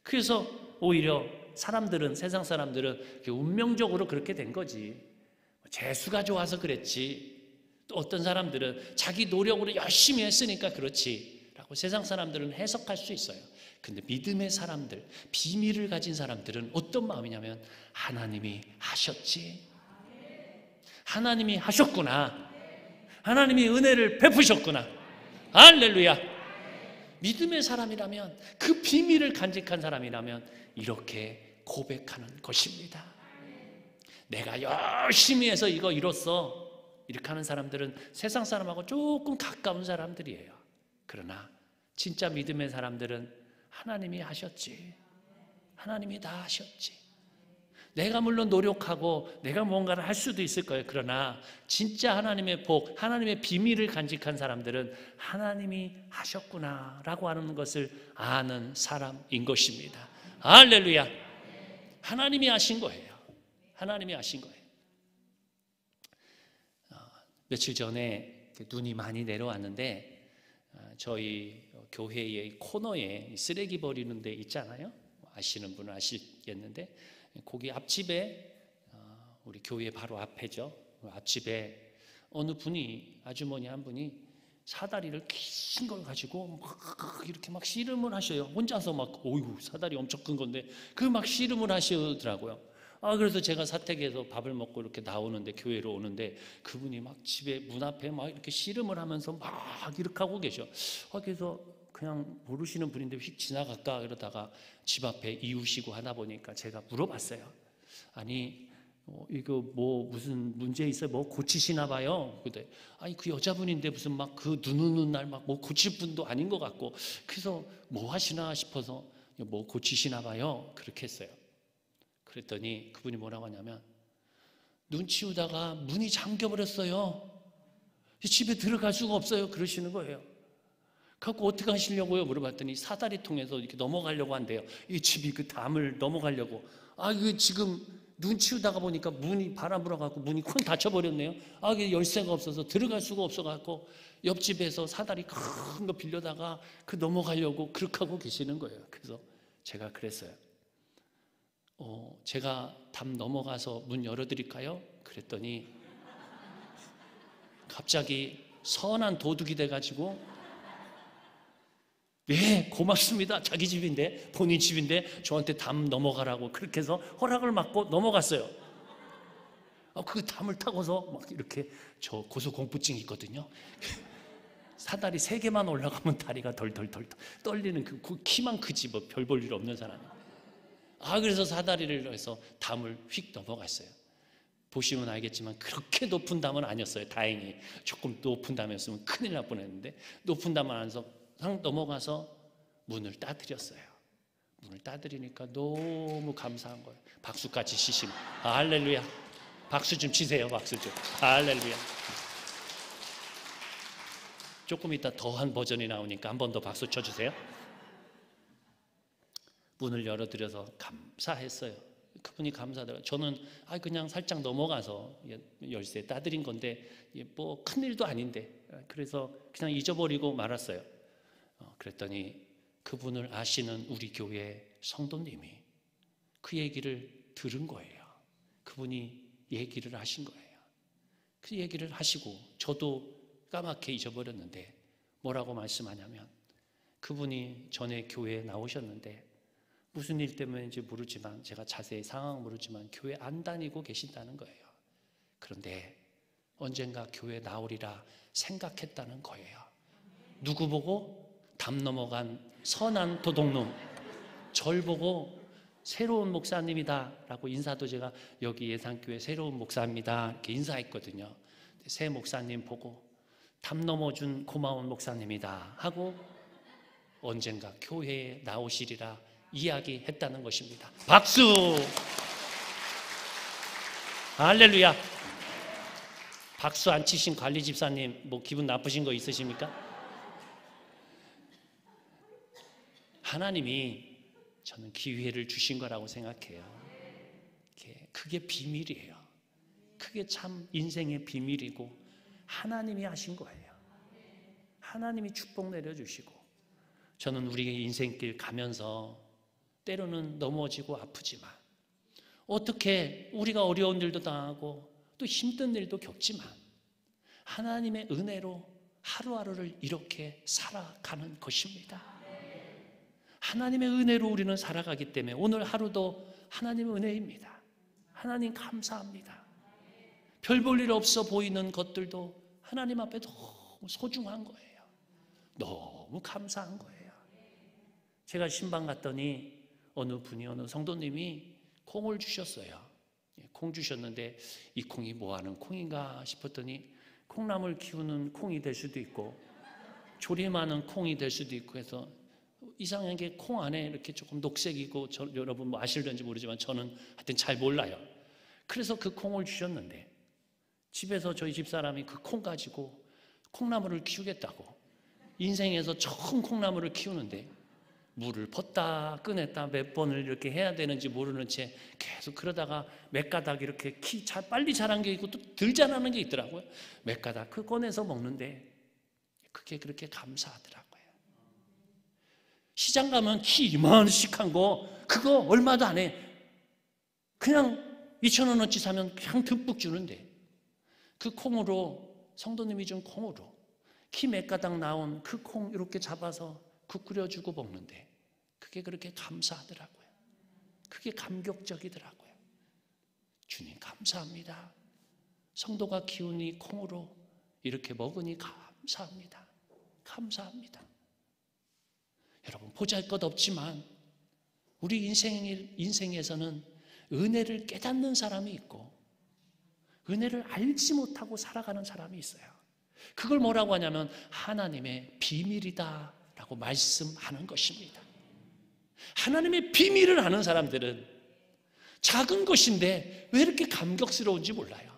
그래서 오히려 세상 사람들은 운명적으로 그렇게 된 거지, 재수가 좋아서 그랬지, 또 어떤 사람들은 자기 노력으로 열심히 했으니까 그렇지 라고 세상 사람들은 해석할 수 있어요. 근데 믿음의 사람들, 비밀을 가진 사람들은 어떤 마음이냐면 하나님이 하셨지, 하나님이 하셨구나, 하나님이 은혜를 베푸셨구나, 할렐루야. 믿음의 사람이라면, 그 비밀을 간직한 사람이라면 이렇게 고백하는 것입니다. 내가 열심히 해서 이거 이뤘어, 이렇게 하는 사람들은 세상 사람하고 조금 가까운 사람들이에요. 그러나 진짜 믿음의 사람들은 하나님이 하셨지, 하나님이 다 하셨지. 내가 물론 노력하고 내가 뭔가를 할 수도 있을 거예요. 그러나 진짜 하나님의 복, 하나님의 비밀을 간직한 사람들은 하나님이 하셨구나라고 하는 것을 아는 사람인 것입니다. 할렐루야. 하나님이 하신 거예요. 하나님이 하신 거예요. 며칠 전에 눈이 많이 내려왔는데 저희 교회의 코너에 쓰레기 버리는 데 있잖아요. 아시는 분은 아시겠는데 거기 앞집에, 우리 교회 바로 앞에죠, 앞집에 어느 분이, 아주머니 한 분이 사다리를 긴 걸 가지고 막 이렇게 막 씨름을 하셔요. 혼자서 막, 어이구 사다리 엄청 큰 건데 그 막 씨름을 하시더라고요. 그래서 제가 사택에서 밥을 먹고 이렇게 나오는데, 교회로 오는데 그분이 막 집에 문 앞에 막 이렇게 씨름을 하면서 막 이렇게 하고 계셔. 그래서 그냥 모르시는 분인데 휙 지나갈까 그러다가 집 앞에 이웃이고 하다 보니까 제가 물어봤어요. 아니 이거 뭐 무슨 문제 있어요? 뭐 고치시나 봐요. 근데 아니 그 여자분인데 무슨 막 그 눈 오는 날 막 뭐 고칠 분도 아닌 것 같고, 그래서 뭐 하시나 싶어서 뭐 고치시나 봐요. 그렇게 했어요. 그랬더니 그분이 뭐라고 하냐면, 눈 치우다가 문이 잠겨버렸어요. 집에 들어갈 수가 없어요. 그러시는 거예요. 그래서 어떻게 하시려고요? 물어봤더니 사다리 통해서 이렇게 넘어가려고 한대요. 이 집이 그 담을 넘어가려고. 이거 지금 눈 치우다가 보니까 문이 바람 불어갖고 문이 쿵 닫혀버렸네요. 아, 이게 열쇠가 없어서 들어갈 수가 없어갖고 옆집에서 사다리 큰 거 빌려다가 그 넘어가려고 그렇게 하고 계시는 거예요. 그래서 제가 그랬어요. 제가 담 넘어가서 문 열어드릴까요? 그랬더니 갑자기 선한 도둑이 돼가지고 네, 고맙습니다. 자기 집인데, 본인 집인데 저한테 담 넘어가라고 그렇게 해서 허락을 받고 넘어갔어요. 그 담을 타고서 막 이렇게, 저 고소공포증이 있거든요. 사다리 3개만 올라가면 다리가 덜덜덜 떨리는 그 키만 크지 뭐 별 볼 일 없는 사람이. 그래서 사다리를 해서 담을 휙 넘어갔어요. 보시면 알겠지만 그렇게 높은 담은 아니었어요. 다행히. 조금 높은 담이었으면 큰일 날 뻔했는데 높은 담은 아니어서 넘어가서 문을 따드렸어요. 문을 따드리니까 너무 감사한 거예요. 박수까지 치시면 할렐루야. 박수 좀 치세요. 박수 좀. 할렐루야. 조금 이따 더한 버전이 나오니까 한 번 더 박수 쳐주세요. 문을 열어드려서 감사했어요. 그분이 감사하더라고요. 저는 그냥 살짝 넘어가서 열쇠 따드린 건데 뭐 큰일도 아닌데 그래서 그냥 잊어버리고 말았어요. 그랬더니 그분을 아시는 우리 교회 성도님이 그 얘기를 들은 거예요. 그분이 얘기를 하신 거예요. 그 얘기를 하시고 저도 까맣게 잊어버렸는데 뭐라고 말씀하냐면 그분이 전에 교회에 나오셨는데 무슨 일 때문인지 모르지만 제가 자세히 상황은 모르지만 교회 안 다니고 계신다는 거예요. 그런데 언젠가 교회 나오리라 생각했다는 거예요. 누구 보고? 담 넘어간 선한 도둑놈. 절 보고 새로운 목사님이다 라고 인사도 제가 여기 예산교회 새로운 목사입니다 이렇게 인사했거든요. 새 목사님 보고 담 넘어준 고마운 목사님이다 하고 언젠가 교회에 나오시리라 이야기했다는 것입니다. 박수! 할렐루야! 박수 안 치신 관리 집사님 뭐 기분 나쁘신 거 있으십니까? 하나님이 저는 기회를 주신 거라고 생각해요. 그게 비밀이에요. 그게 참 인생의 비밀이고 하나님이 하신 거예요. 하나님이 축복 내려주시고 저는 우리의 인생길 가면서 때로는 넘어지고 아프지만 어떻게 우리가 어려운 일도 당하고 또 힘든 일도 겪지만 하나님의 은혜로 하루하루를 이렇게 살아가는 것입니다. 하나님의 은혜로 우리는 살아가기 때문에 오늘 하루도 하나님의 은혜입니다. 하나님 감사합니다. 별 볼 일 없어 보이는 것들도 하나님 앞에 너무 소중한 거예요. 너무 감사한 거예요. 제가 신방 갔더니 어느 분이 어느 성도님이 콩을 주셨어요. 콩 주셨는데 이 콩이 뭐하는 콩인가 싶었더니 콩나물 키우는 콩이 될 수도 있고 조림하는 콩이 될 수도 있고 해서 이상한 게 콩 안에 이렇게 조금 녹색이고 여러분 뭐 아실런지 모르지만 저는 하여튼 잘 몰라요. 그래서 그 콩을 주셨는데 집에서 저희 집사람이 그 콩 가지고 콩나물을 키우겠다고 인생에서 처음 콩나물을 키우는데 물을 벗다 꺼냈다 몇 번을 이렇게 해야 되는지 모르는 채 계속 그러다가 몇 가닥 이렇게 빨리 자란 게 있고 또 덜 자라는 게 있더라고요. 몇 가닥 그 꺼내서 먹는데 그게 그렇게 감사하더라고요. 시장 가면 키 이만씩한 거 그거 얼마도 안 해. 그냥 2,000원어치 사면 그냥 듬뿍 주는데 그 콩으로 성도님이 준 콩으로 키 몇 가닥 나온 그 콩 이렇게 잡아서 국 끓여주고 먹는데 그게 그렇게 감사하더라고요. 그게 감격적이더라고요. 주님 감사합니다. 성도가 키운 이 콩으로 이렇게 먹으니 감사합니다. 감사합니다. 여러분 보잘것없지만 우리 인생에서는 은혜를 깨닫는 사람이 있고 은혜를 알지 못하고 살아가는 사람이 있어요. 그걸 뭐라고 하냐면 하나님의 비밀이다 라고 말씀하는 것입니다. 하나님의 비밀을 아는 사람들은 작은 것인데 왜 이렇게 감격스러운지 몰라요.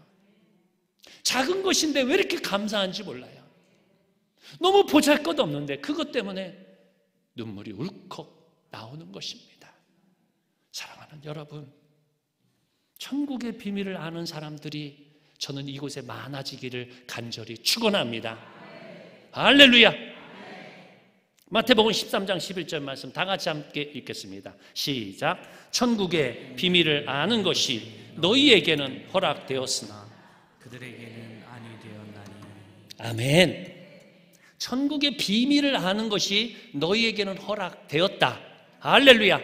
작은 것인데 왜 이렇게 감사한지 몰라요. 너무 보잘것없는데 그것 때문에 눈물이 울컥 나오는 것입니다. 사랑하는 여러분, 천국의 비밀을 아는 사람들이 저는 이곳에 많아지기를 간절히 축원합니다. 할렐루야. 마태복음 13장 11절 말씀 다 같이 함께 읽겠습니다. 시작. 천국의 비밀을 아는 것이 너희에게는 허락되었으나 그들에게는 아니 되었나니. 아멘. 천국의 비밀을 아는 것이 너희에게는 허락되었다. 할렐루야.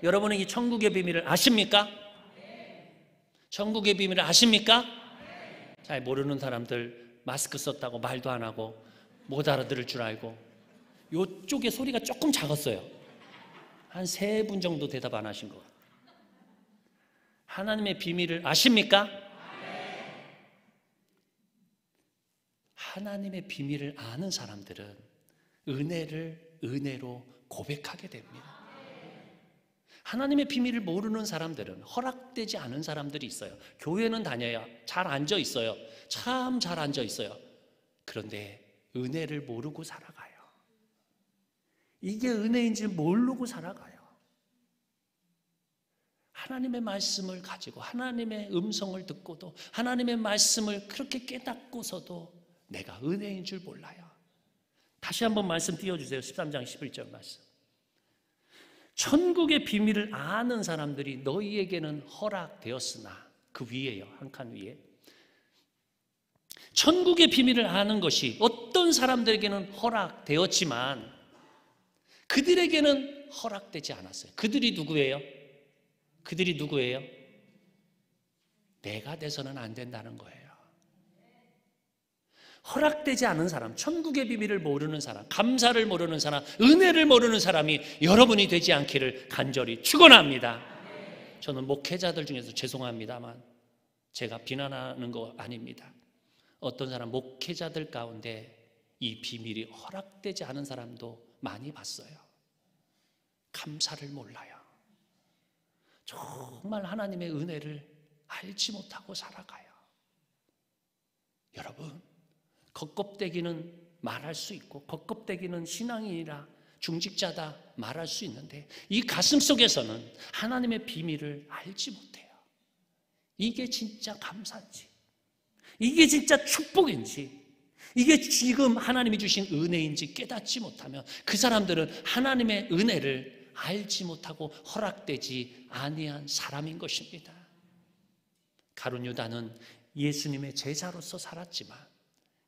여러분은 이 천국의 비밀을 아십니까? 천국의 비밀을 아십니까? 잘 모르는 사람들 마스크 썼다고 말도 안 하고 못 알아들을 줄 알고, 이쪽에 소리가 조금 작았어요. 한 3분 정도 대답 안 하신 것 같아요. 하나님의 비밀을 아십니까? 하나님의 비밀을 아는 사람들은 은혜를 은혜로 고백하게 됩니다. 하나님의 비밀을 모르는 사람들은, 허락되지 않은 사람들이 있어요. 교회는 다녀야 잘 앉아 있어요. 참 잘 앉아 있어요. 그런데 은혜를 모르고 살아가요. 이게 은혜인지 모르고 살아가요. 하나님의 말씀을 가지고 하나님의 음성을 듣고도, 하나님의 말씀을 그렇게 깨닫고서도 내가 은혜인 줄 몰라요. 다시 한번 말씀 띄워주세요. 13장 11절 말씀. 천국의 비밀을 아는 사람들이 너희에게는 허락되었으나, 그 위에요, 한 칸 위에. 천국의 비밀을 아는 것이 어떤 사람들에게는 허락되었지만 그들에게는 허락되지 않았어요. 그들이 누구예요? 그들이 누구예요? 내가 돼서는 안 된다는 거예요. 허락되지 않은 사람, 천국의 비밀을 모르는 사람, 감사를 모르는 사람, 은혜를 모르는 사람이 여러분이 되지 않기를 간절히 축원합니다. 저는 목회자들 중에서 죄송합니다만 제가 비난하는 거 아닙니다. 어떤 사람 목회자들 가운데 이 비밀이 허락되지 않은 사람도 많이 봤어요. 감사를 몰라요. 정말 하나님의 은혜를 알지 못하고 살아가요. 여러분, 겉껍데기는 말할 수 있고 겉껍데기는 신앙인이라 중직자다 말할 수 있는데 이 가슴 속에서는 하나님의 비밀을 알지 못해요. 이게 진짜 감사인지, 이게 진짜 축복인지, 이게 지금 하나님이 주신 은혜인지 깨닫지 못하면 그 사람들은 하나님의 은혜를 알지 못하고 허락되지 아니한 사람인 것입니다. 가룟 유다는 예수님의 제자로서 살았지만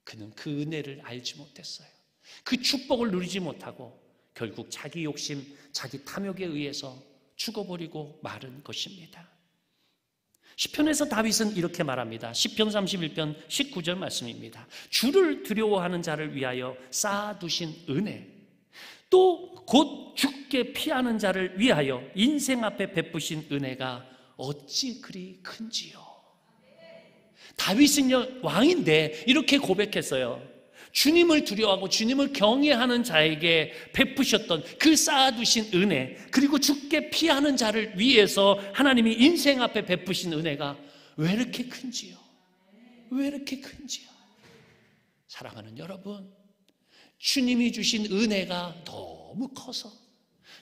그는 그 은혜를 알지 못했어요. 그 축복을 누리지 못하고 결국 자기 욕심, 자기 탐욕에 의해서 죽어버리고 마른 것입니다. 시편에서 다윗은 이렇게 말합니다. 시편 31편 19절 말씀입니다. 주를 두려워하는 자를 위하여 쌓아두신 은혜, 또 곧 죽게 피하는 자를 위하여 인생 앞에 베푸신 은혜가 어찌 그리 큰지요. 다윗은요, 왕인데 이렇게 고백했어요. 주님을 두려워하고 주님을 경외하는 자에게 베푸셨던 그 쌓아두신 은혜, 그리고 죽게 피하는 자를 위해서 하나님이 인생 앞에 베푸신 은혜가 왜 이렇게 큰지요? 왜 이렇게 큰지요? 사랑하는 여러분, 주님이 주신 은혜가 너무 커서,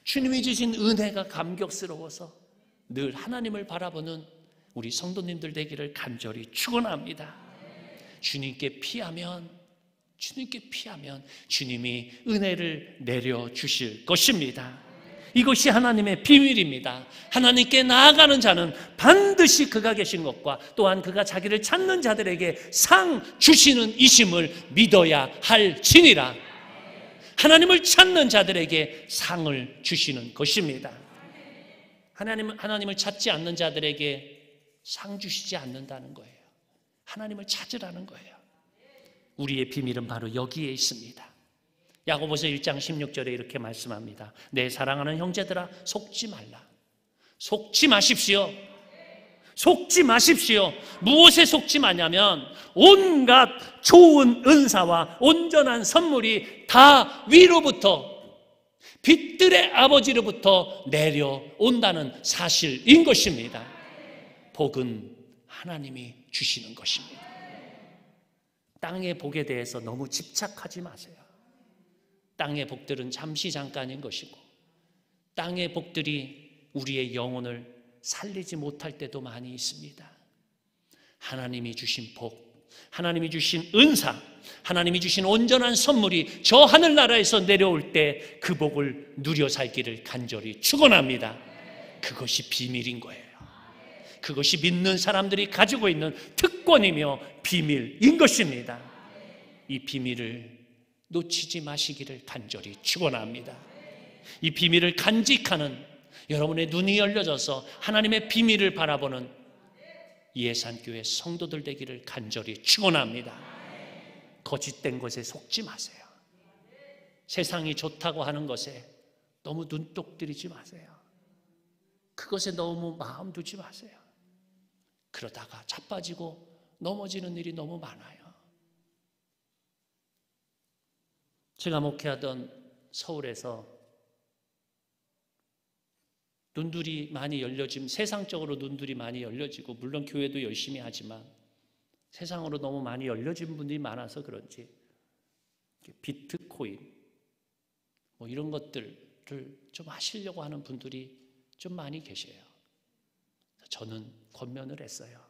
주님이 주신 은혜가 감격스러워서 늘 하나님을 바라보는 우리 성도님들 되기를 간절히 축원합니다. 주님께 피하면 주님이 은혜를 내려주실 것입니다. 이것이 하나님의 비밀입니다. 하나님께 나아가는 자는 반드시 그가 계신 것과 또한 그가 자기를 찾는 자들에게 상 주시는 이심을 믿어야 할지니라. 하나님을 찾는 자들에게 상을 주시는 것입니다. 하나님을 찾지 않는 자들에게 상 주시지 않는다는 거예요. 하나님을 찾으라는 거예요. 우리의 비밀은 바로 여기에 있습니다. 야고보서 1장 16절에 이렇게 말씀합니다. 내 사랑하는 형제들아, 속지 말라. 속지 마십시오. 속지 마십시오. 무엇에 속지 마냐면 온갖 좋은 은사와 온전한 선물이 다 위로부터, 빛들의 아버지로부터 내려온다는 사실인 것입니다. 복은 하나님이 주시는 것입니다. 땅의 복에 대해서 너무 집착하지 마세요. 땅의 복들은 잠시 잠깐인 것이고, 땅의 복들이 우리의 영혼을 살리지 못할 때도 많이 있습니다. 하나님이 주신 복, 하나님이 주신 은사, 하나님이 주신 온전한 선물이 저 하늘나라에서 내려올 때 그 복을 누려 살기를 간절히 축원합니다. 그것이 비밀인 거예요. 그것이 믿는 사람들이 가지고 있는 특권이며 비밀인 것입니다. 이 비밀을 놓치지 마시기를 간절히 축원합니다. 이 비밀을 간직하는 여러분의 눈이 열려져서 하나님의 비밀을 바라보는 예산교회 성도들 되기를 간절히 축원합니다. 거짓된 것에 속지 마세요. 세상이 좋다고 하는 것에 너무 눈독 들이지 마세요. 그것에 너무 마음 두지 마세요. 그러다가 자빠지고 넘어지는 일이 너무 많아요. 제가 목회하던 서울에서 눈들이 많이 열려지면, 세상적으로 눈들이 많이 열려지고, 물론 교회도 열심히 하지만 세상으로 너무 많이 열려진 분들이 많아서 그런지 비트코인 뭐 이런 것들을 좀 하시려고 하는 분들이 좀 많이 계셔요. 저는 권면을 했어요.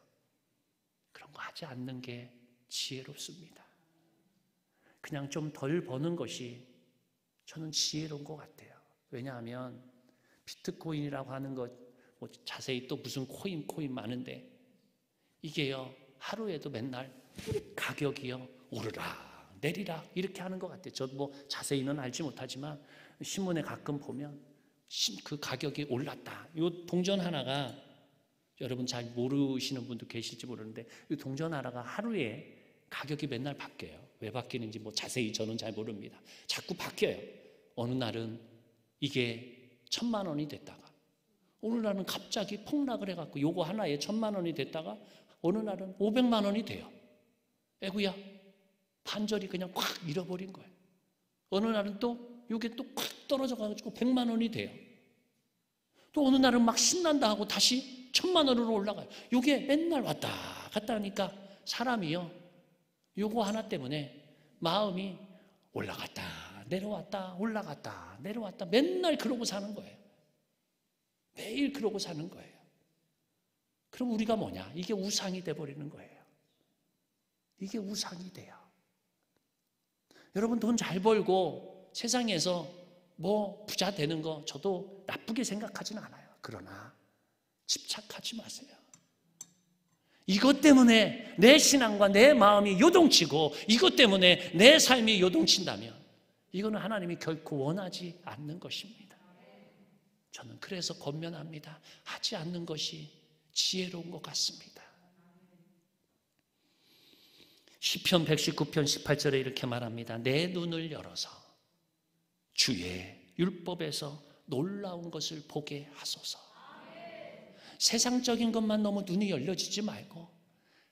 그런 거 하지 않는 게 지혜롭습니다. 그냥 좀 덜 버는 것이 저는 지혜로운 것 같아요. 왜냐하면 비트코인이라고 하는 것, 뭐 자세히 또 무슨 코인 많은데, 이게요 하루에도 맨날 가격이요 오르락 내리락 이렇게 하는 것 같아요. 저도 뭐 자세히는 알지 못하지만 신문에 가끔 보면 그 가격이 올랐다. 이 동전 하나가, 여러분 잘 모르시는 분도 계실지 모르는데, 이 동전 하나가 하루에 가격이 맨날 바뀌어요. 왜 바뀌는지 뭐 자세히 저는 잘 모릅니다. 자꾸 바뀌어요. 어느 날은 이게 1,000만 원이 됐다가, 어느 날은 갑자기 폭락을 해갖고 요거 하나에 1,000만 원이 됐다가 어느 날은 500만 원이 돼요. 에구야, 반절이 그냥 콱 잃어버린 거예요. 어느 날은 또 요게 또 콱 떨어져가지고 100만 원이 돼요. 또 어느 날은 막 신난다 하고 다시 1,000만 원으로 올라가요. 요게 맨날 왔다 갔다 하니까 사람이요 요거 하나 때문에 마음이 올라갔다 내려왔다 올라갔다 내려왔다 맨날 그러고 사는 거예요. 매일 그러고 사는 거예요. 그럼 우리가 뭐냐? 이게 우상이 돼버리는 거예요. 이게 우상이 돼요. 여러분 돈 잘 벌고 세상에서 뭐 부자 되는 거 저도 나쁘게 생각하지는 않아요. 그러나 집착하지 마세요. 이것 때문에 내 신앙과 내 마음이 요동치고 이것 때문에 내 삶이 요동친다면 이거는 하나님이 결코 원하지 않는 것입니다. 저는 그래서 권면합니다. 하지 않는 것이 지혜로운 것 같습니다. 시편 119편 18절에 이렇게 말합니다. 내 눈을 열어서 주의 율법에서 놀라운 것을 보게 하소서. 세상적인 것만 너무 눈이 열려지지 말고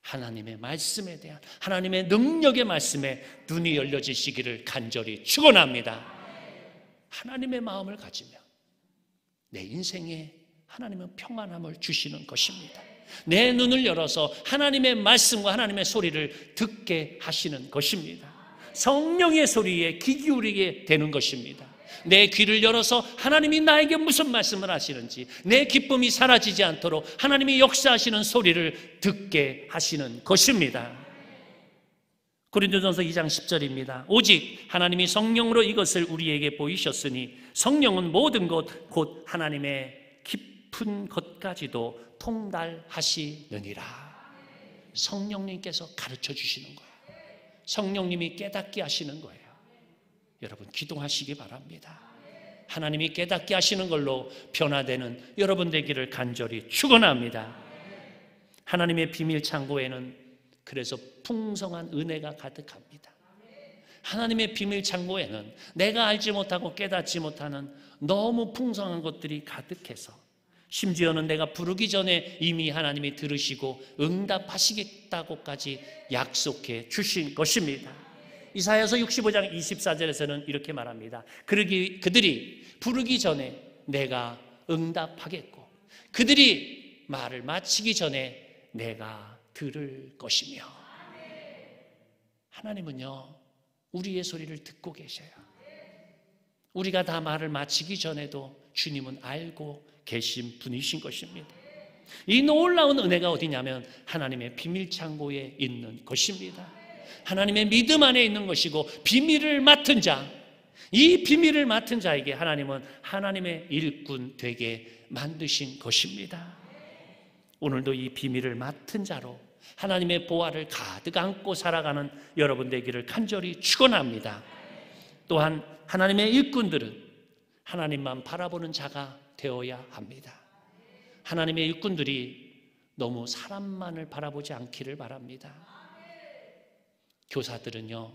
하나님의 말씀에 대한, 하나님의 능력의 말씀에 눈이 열려지시기를 간절히 축원합니다. 하나님의 마음을 가지면 내 인생에 하나님은 평안함을 주시는 것입니다. 내 눈을 열어서 하나님의 말씀과 하나님의 소리를 듣게 하시는 것입니다. 성령의 소리에 귀 기울이게 되는 것입니다. 내 귀를 열어서 하나님이 나에게 무슨 말씀을 하시는지, 내 기쁨이 사라지지 않도록 하나님이 역사하시는 소리를 듣게 하시는 것입니다. 고린도전서 2장 10절입니다. 오직 하나님이 성령으로 이것을 우리에게 보이셨으니 성령은 모든 것 곧 하나님의 깊은 것까지도 통달하시느니라. 성령님께서 가르쳐 주시는 거예요. 성령님이 깨닫게 하시는 거예요. 여러분 기도하시기 바랍니다. 하나님이 깨닫게 하시는 걸로 변화되는 여러분 되기를 간절히 축원합니다. 하나님의 비밀 창고에는 그래서 풍성한 은혜가 가득합니다. 하나님의 비밀 창고에는 내가 알지 못하고 깨닫지 못하는 너무 풍성한 것들이 가득해서, 심지어는 내가 부르기 전에 이미 하나님이 들으시고 응답하시겠다고까지 약속해 주신 것입니다. 이사야서 65장 24절에서는 이렇게 말합니다. 그들이 부르기 전에 내가 응답하겠고 그들이 말을 마치기 전에 내가 들을 것이며. 하나님은요 우리의 소리를 듣고 계셔요. 우리가 다 말을 마치기 전에도 주님은 알고 계신 분이신 것입니다. 이 놀라운 은혜가 어디냐면 하나님의 비밀 창고에 있는 것입니다. 하나님의 믿음 안에 있는 것이고, 비밀을 맡은 자, 이 비밀을 맡은 자에게 하나님은 하나님의 일꾼 되게 만드신 것입니다. 오늘도 이 비밀을 맡은 자로 하나님의 보화를 가득 안고 살아가는 여러분 되기를 간절히 축원합니다. 또한 하나님의 일꾼들은 하나님만 바라보는 자가 되어야 합니다. 하나님의 일꾼들이 너무 사람만을 바라보지 않기를 바랍니다. 교사들은요,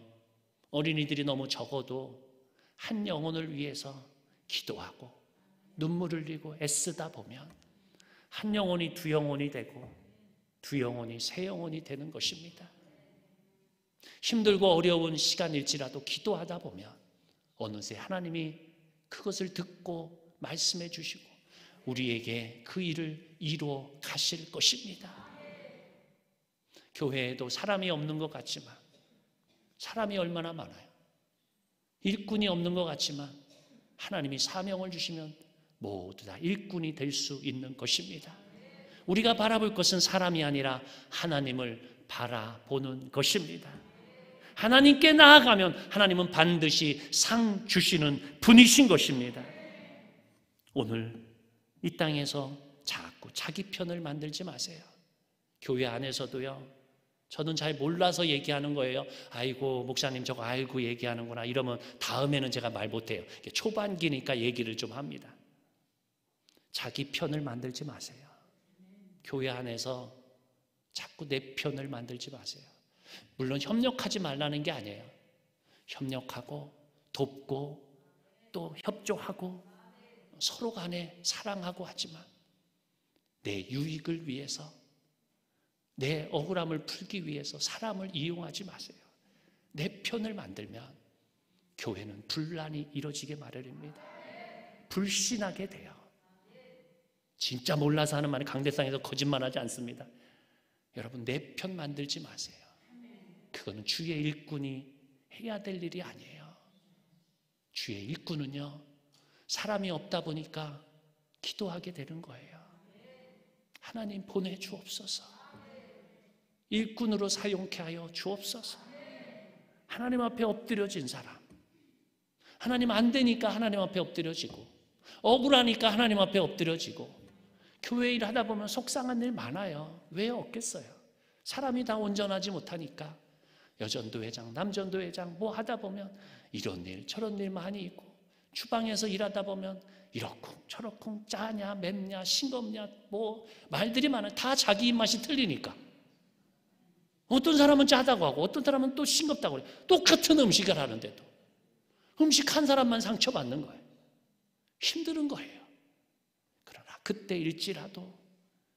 어린이들이 너무 적어도 한 영혼을 위해서 기도하고 눈물을 흘리고 애쓰다 보면 한 영혼이 두 영혼이 되고 두 영혼이 세 영혼이 되는 것입니다. 힘들고 어려운 시간일지라도 기도하다 보면 어느새 하나님이 그것을 듣고 말씀해 주시고 우리에게 그 일을 이루어 가실 것입니다. 교회에도 사람이 없는 것 같지만 사람이 얼마나 많아요. 일꾼이 없는 것 같지만 하나님이 사명을 주시면 모두 다 일꾼이 될 수 있는 것입니다. 우리가 바라볼 것은 사람이 아니라 하나님을 바라보는 것입니다. 하나님께 나아가면 하나님은 반드시 상 주시는 분이신 것입니다. 오늘 이 땅에서 자꾸 자기 편을 만들지 마세요. 교회 안에서도요, 저는 잘 몰라서 얘기하는 거예요. 아이고 목사님 저거 알고 얘기하는구나 이러면 다음에는 제가 말 못해요. 초반기니까 얘기를 좀 합니다. 자기 편을 만들지 마세요. 교회 안에서 자꾸 내 편을 만들지 마세요. 물론 협력하지 말라는 게 아니에요. 협력하고 돕고 또 협조하고 서로 간에 사랑하고 하지만 내 유익을 위해서, 내 억울함을 풀기 위해서 사람을 이용하지 마세요. 내 편을 만들면 교회는 분란이 이루어지게 마련입니다. 불신하게 돼요. 진짜 몰라서 하는 말은 강대상에서 거짓말하지 않습니다. 여러분, 내 편 만들지 마세요. 그거는 주의 일꾼이 해야 될 일이 아니에요. 주의 일꾼은요, 사람이 없다 보니까 기도하게 되는 거예요. 하나님 보내주옵소서. 일꾼으로 사용케 하여 주옵소서. 하나님 앞에 엎드려진 사람, 하나님 안 되니까 하나님 앞에 엎드려지고, 억울하니까 하나님 앞에 엎드려지고, 교회 일 하다 보면 속상한 일 많아요. 왜 없겠어요? 사람이 다 온전하지 못하니까 여전도 회장, 남전도 회장 뭐 하다 보면 이런 일 저런 일 많이 있고, 주방에서 일하다 보면 이렇쿵 저렇쿵 짜냐 맵냐 싱겁냐 뭐 말들이 많아요. 다 자기 입맛이 틀리니까. 어떤 사람은 짜다고 하고 어떤 사람은 또 싱겁다고 해요. 똑같은 음식을 하는데도 음식 한 사람만 상처받는 거예요. 힘든 거예요. 그러나 그때일지라도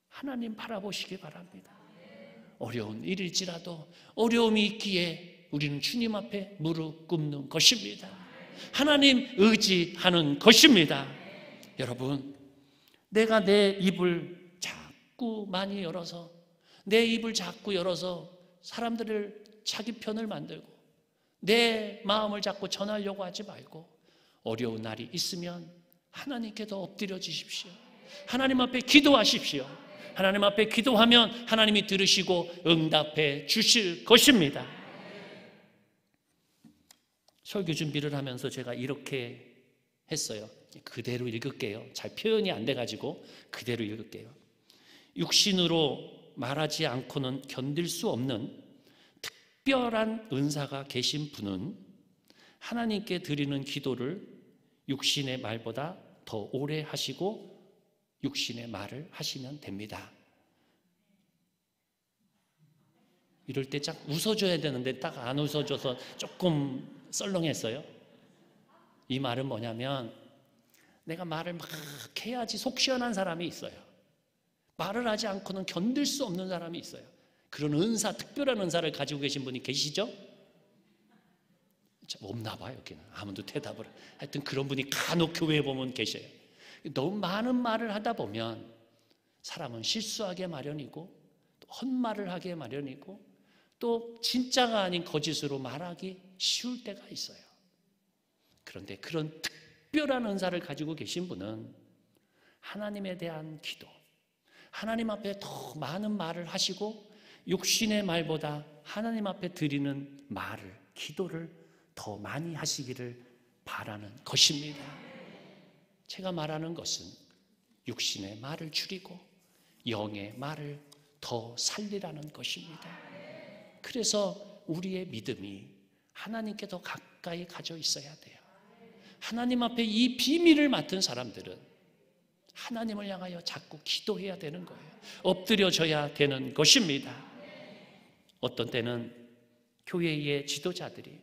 하나님 바라보시기 바랍니다. 어려운 일일지라도 어려움이 있기에 우리는 주님 앞에 무릎 꿇는 것입니다. 하나님 의지하는 것입니다. 여러분, 내가 내 입을 자꾸 많이 열어서, 내 입을 자꾸 열어서 사람들을 자기 편을 만들고 내 마음을 자꾸 전하려고 하지 말고, 어려운 날이 있으면 하나님께 더 엎드려 주십시오. 하나님 앞에 기도하십시오. 하나님 앞에 기도하면 하나님이 들으시고 응답해 주실 것입니다. 설교 준비를 하면서 제가 이렇게 했어요. 그대로 읽을게요. 잘 표현이 안 돼가지고 그대로 읽을게요. 육신으로 말하지 않고는 견딜 수 없는 특별한 은사가 계신 분은 하나님께 드리는 기도를 육신의 말보다 더 오래 하시고 육신의 말을 하시면 됩니다. 이럴 때 딱 웃어줘야 되는데 딱 안 웃어줘서 조금 썰렁했어요. 이 말은 뭐냐면, 내가 말을 막 해야지 속 시원한 사람이 있어요. 말을 하지 않고는 견딜 수 없는 사람이 있어요. 그런 은사, 특별한 은사를 가지고 계신 분이 계시죠? 없나 봐요. 여기는 아무도 대답을. 하여튼 그런 분이 간혹 교회에 보면 계셔요. 너무 많은 말을 하다 보면 사람은 실수하게 마련이고 또 헛말을 하게 마련이고 또 진짜가 아닌 거짓으로 말하기 쉬울 때가 있어요. 그런데 그런 특별한 은사를 가지고 계신 분은 하나님에 대한 기도, 하나님 앞에 더 많은 말을 하시고 육신의 말보다 하나님 앞에 드리는 말을, 기도를 더 많이 하시기를 바라는 것입니다. 제가 말하는 것은 육신의 말을 줄이고 영의 말을 더 살리라는 것입니다. 그래서 우리의 믿음이 하나님께 더 가까이 가져 있어야 돼요. 하나님 앞에 이 비밀을 맡은 사람들은 하나님을 향하여 자꾸 기도해야 되는 거예요. 엎드려져야 되는 것입니다. 어떤 때는 교회의 지도자들이,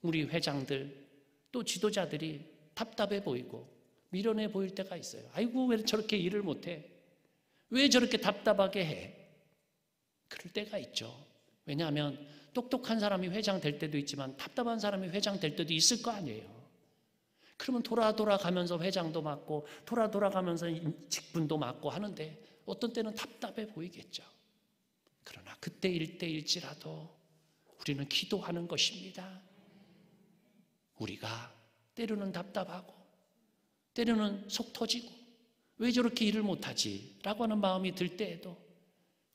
우리 회장들 또 지도자들이 답답해 보이고 미련해 보일 때가 있어요. 아이고, 왜 저렇게 일을 못해? 왜 저렇게 답답하게 해? 그럴 때가 있죠. 왜냐하면 똑똑한 사람이 회장 될 때도 있지만 답답한 사람이 회장 될 때도 있을 거 아니에요. 그러면 돌아가면서 회장도 맡고 돌아가면서 직분도 맡고 하는데 어떤 때는 답답해 보이겠죠. 그러나 그때일 때일지라도 우리는 기도하는 것입니다. 우리가 때로는 답답하고 때로는 속 터지고 왜 저렇게 일을 못하지? 라고 하는 마음이 들 때에도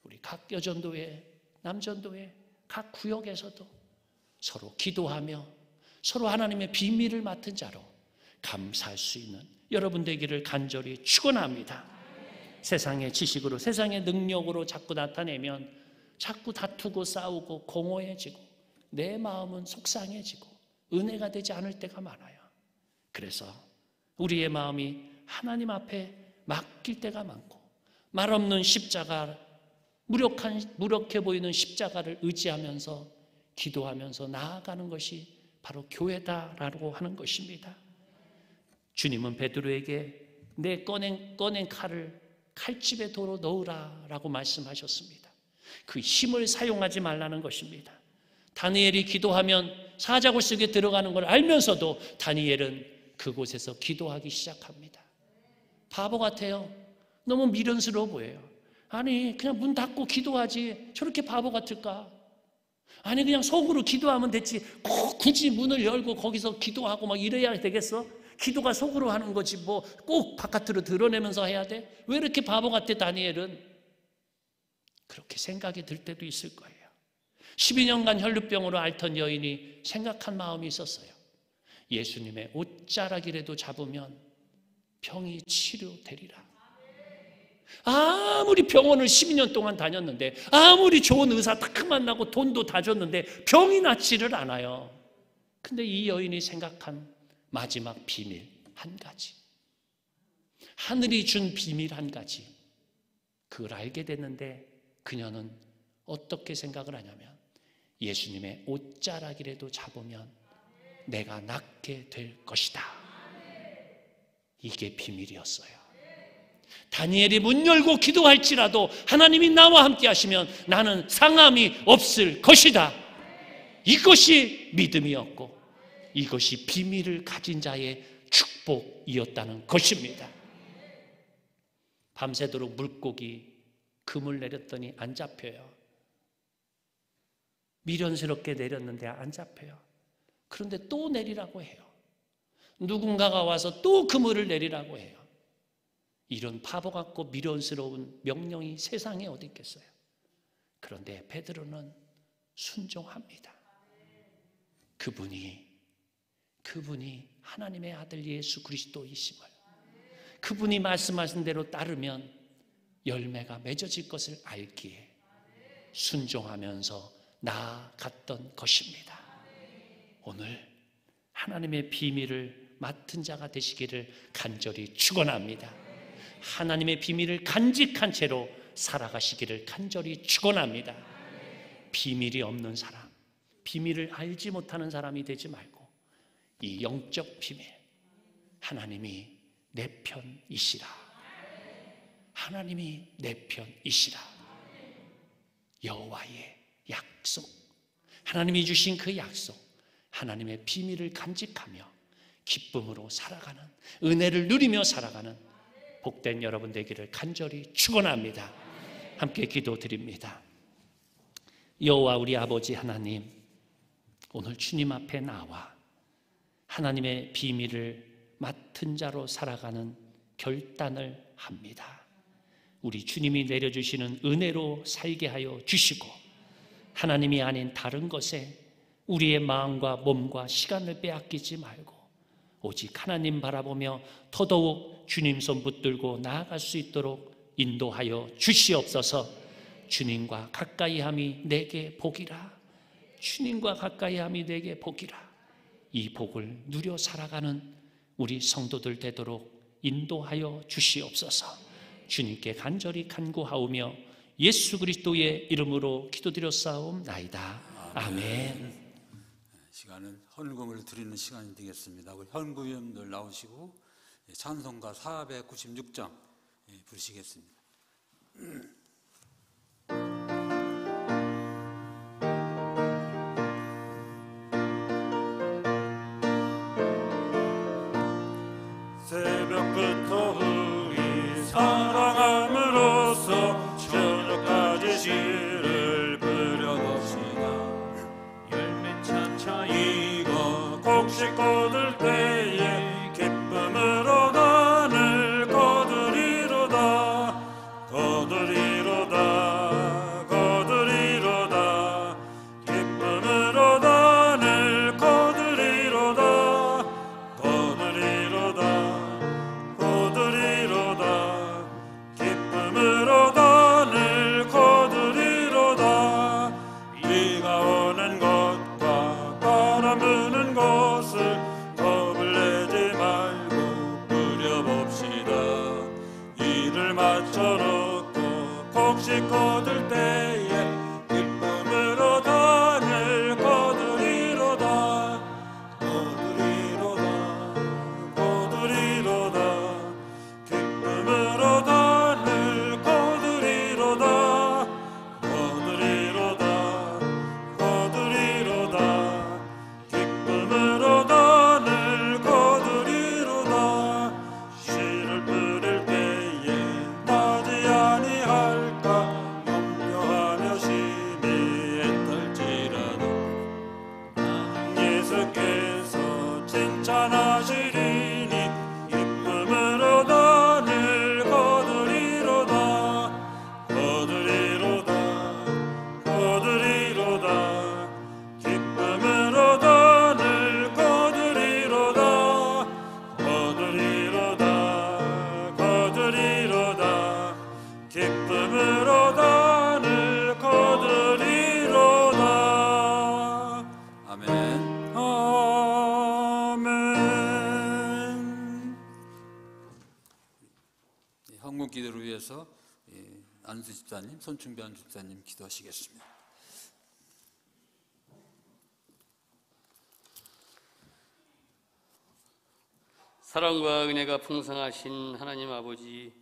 우리 각 여전도회, 남전도회, 각 구역에서도 서로 기도하며 서로 하나님의 비밀을 맡은 자로 감사할 수 있는 여러분 되기를 간절히 축원합니다. 세상의 지식으로, 세상의 능력으로 자꾸 나타내면 자꾸 다투고 싸우고 공허해지고 내 마음은 속상해지고 은혜가 되지 않을 때가 많아요. 그래서 우리의 마음이 하나님 앞에 맡길 때가 많고 말없는 십자가, 무력해 보이는 십자가를 의지하면서 기도하면서 나아가는 것이 바로 교회다라고 하는 것입니다. 주님은 베드로에게 내 꺼낸 칼을 칼집에 도로 넣으라라고 말씀하셨습니다. 그 힘을 사용하지 말라는 것입니다. 다니엘이 기도하면 사자굴 속에 들어가는 걸 알면서도 다니엘은 그곳에서 기도하기 시작합니다. 바보 같아요. 너무 미련스러워 보여요. 아니, 그냥 문 닫고 기도하지 저렇게 바보 같을까? 아니, 그냥 속으로 기도하면 됐지 꼭 굳이 문을 열고 거기서 기도하고 막 이래야 되겠어? 기도가 속으로 하는 거지 뭐 꼭 바깥으로 드러내면서 해야 돼? 왜 이렇게 바보 같아 다니엘은? 그렇게 생각이 들 때도 있을 거예요. 12년간 혈루병으로 앓던 여인이 생각한 마음이 있었어요. 예수님의 옷자락이라도 잡으면 병이 치료되리라. 아무리 병원을 12년 동안 다녔는데 아무리 좋은 의사 딱 만나고 돈도 다 줬는데 병이 낫지를 않아요. 근데 이 여인이 생각한 마지막 비밀 한 가지, 하늘이 준 비밀 한 가지, 그걸 알게 됐는데 그녀는 어떻게 생각을 하냐면 예수님의 옷자락이라도 잡으면 내가 낫게 될 것이다. 이게 비밀이었어요. 다니엘이 문 열고 기도할지라도 하나님이 나와 함께 하시면 나는 상함이 없을 것이다. 이것이 믿음이었고 이것이 비밀을 가진 자의 축복이었다는 것입니다. 밤새도록 물고기 금을 내렸더니 안 잡혀요. 미련스럽게 내렸는데 안 잡혀요. 그런데 또 내리라고 해요. 누군가가 와서 또 그물을 내리라고 해요. 이런 바보 같고 미련스러운 명령이 세상에 어디 있겠어요. 그런데 베드로는 순종합니다. 그분이 하나님의 아들 예수 그리스도이심을, 그분이 말씀하신 대로 따르면 열매가 맺어질 것을 알기에 순종하면서 나아갔던 것입니다. 오늘 하나님의 비밀을 맡은 자가 되시기를 간절히 축원합니다. 하나님의 비밀을 간직한 채로 살아가시기를 간절히 축원합니다. 비밀이 없는 사람, 비밀을 알지 못하는 사람이 되지 말고 이 영적 비밀, 하나님이 내 편이시라, 하나님이 내 편이시라, 여호와의 약속, 하나님이 주신 그 약속, 하나님의 비밀을 간직하며 기쁨으로 살아가는, 은혜를 누리며 살아가는 복된 여러분 되기를 간절히 축원합니다. 함께 기도드립니다. 여호와 우리 아버지 하나님, 오늘 주님 앞에 나와 하나님의 비밀을 맡은 자로 살아가는 결단을 합니다. 우리 주님이 내려주시는 은혜로 살게 하여 주시고 하나님이 아닌 다른 것에 우리의 마음과 몸과 시간을 빼앗기지 말고 오직 하나님 바라보며 더더욱 주님 손 붙들고 나아갈 수 있도록 인도하여 주시옵소서. 주님과 가까이함이 내게 복이라. 주님과 가까이함이 내게 복이라. 이 복을 누려 살아가는 우리 성도들 되도록 인도하여 주시옵소서. 주님께 간절히 간구하오며 예수 그리스도의 이름으로 기도드렸사옵나이다. 아멘. 시간은 헌금을 드리는 시간이 되겠습니다. 우리 헌금위원들 나오시고 찬송가 496장 부르시겠습니다. 새벽부터 우리 사랑함으로써 저녁까지 시를 부려봅시다. 열매 차차이 이거 곡식 거둘 때에 기쁨으로 나를 거두리로다. 거두리로다. 거두리로다. 기쁨으로 나를 거두리로다. 거두리로다. 거두리로다. 기쁨으로 나를 거두리로다. 비가 오는 것과 바람 부는 것을 겁을 내지 말고 부려봅시다. 이를 맞춰놓고 곡식 거둘 때에 기쁨으로 나를 거두리로다. 거두리로다. 거두리로다. 기쁨으로 나를 거두리로다. 거두리로다. 거두리로다. 기쁨으로 나를 거두리로다. 씨를 뿌릴 때에 나지 아니할까 염려하며 심히 애떨지라도 예수께서 칭찬하시리니 기쁨으로 나를 거두리로다. 거두리로다. 거두리로다. 기쁨으로 나를 거두리로다. 거두리로다. 거두리로다. 기쁨으로 나를 거두리로다. 아멘. 아멘. 헌금 기도를 위해서 안수 집사님, 손충변 집사님 기도하시겠습니다. 사랑과 은혜가 풍성하신 하나님 아버지,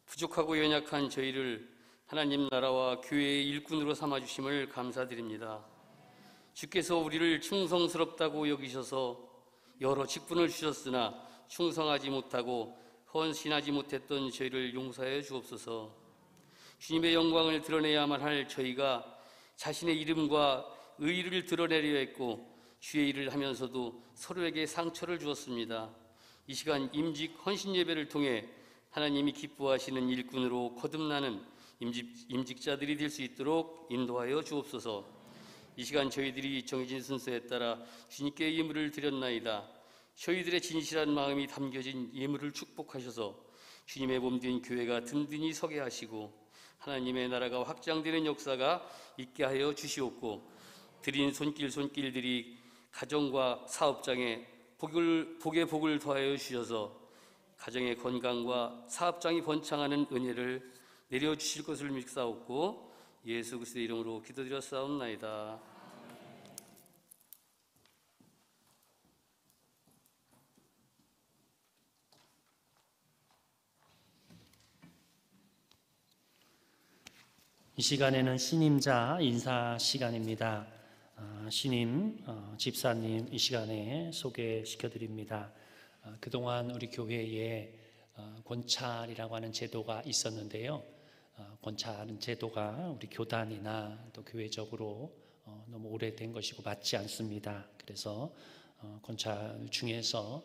부족하고 연약한 저희를 하나님 나라와 교회의 일꾼으로 삼아주심을 감사드립니다. 주께서 우리를 충성스럽다고 여기셔서 여러 직분을 주셨으나 충성하지 못하고 헌신하지 못했던 저희를 용서하여 주옵소서. 주님의 영광을 드러내야만 할 저희가 자신의 이름과 의의를 드러내려 했고 주의 일을 하면서도 서로에게 상처를 주었습니다. 이 시간 임직 헌신 예배를 통해 하나님이 기뻐하시는 일꾼으로 거듭나는 임직자들이 될 수 있도록 인도하여 주옵소서. 이 시간 저희들이 정해진 순서에 따라 주님께 예물을 드렸나이다. 저희들의 진실한 마음이 담겨진 예물을 축복하셔서 주님의 몸된 교회가 든든히 서게 하시고 하나님의 나라가 확장되는 역사가 있게 하여 주시옵고 드린 손길들이 가정과 사업장에 복의 복을 더하여 주셔서 가정의 건강과 사업장이 번창하는 은혜를 내려주실 것을 믿사옵고 예수 그리스도의 이름으로 기도드렸사옵나이다. 이 시간에는 신임자 인사 시간입니다. 신임 집사님 이 시간에 소개시켜드립니다. 그동안 우리 교회에 권찰이라고 하는 제도가 있었는데요. 권찰은 제도가 우리 교단이나 또 교회적으로 너무 오래된 것이고 맞지 않습니다. 그래서 권찰 중에서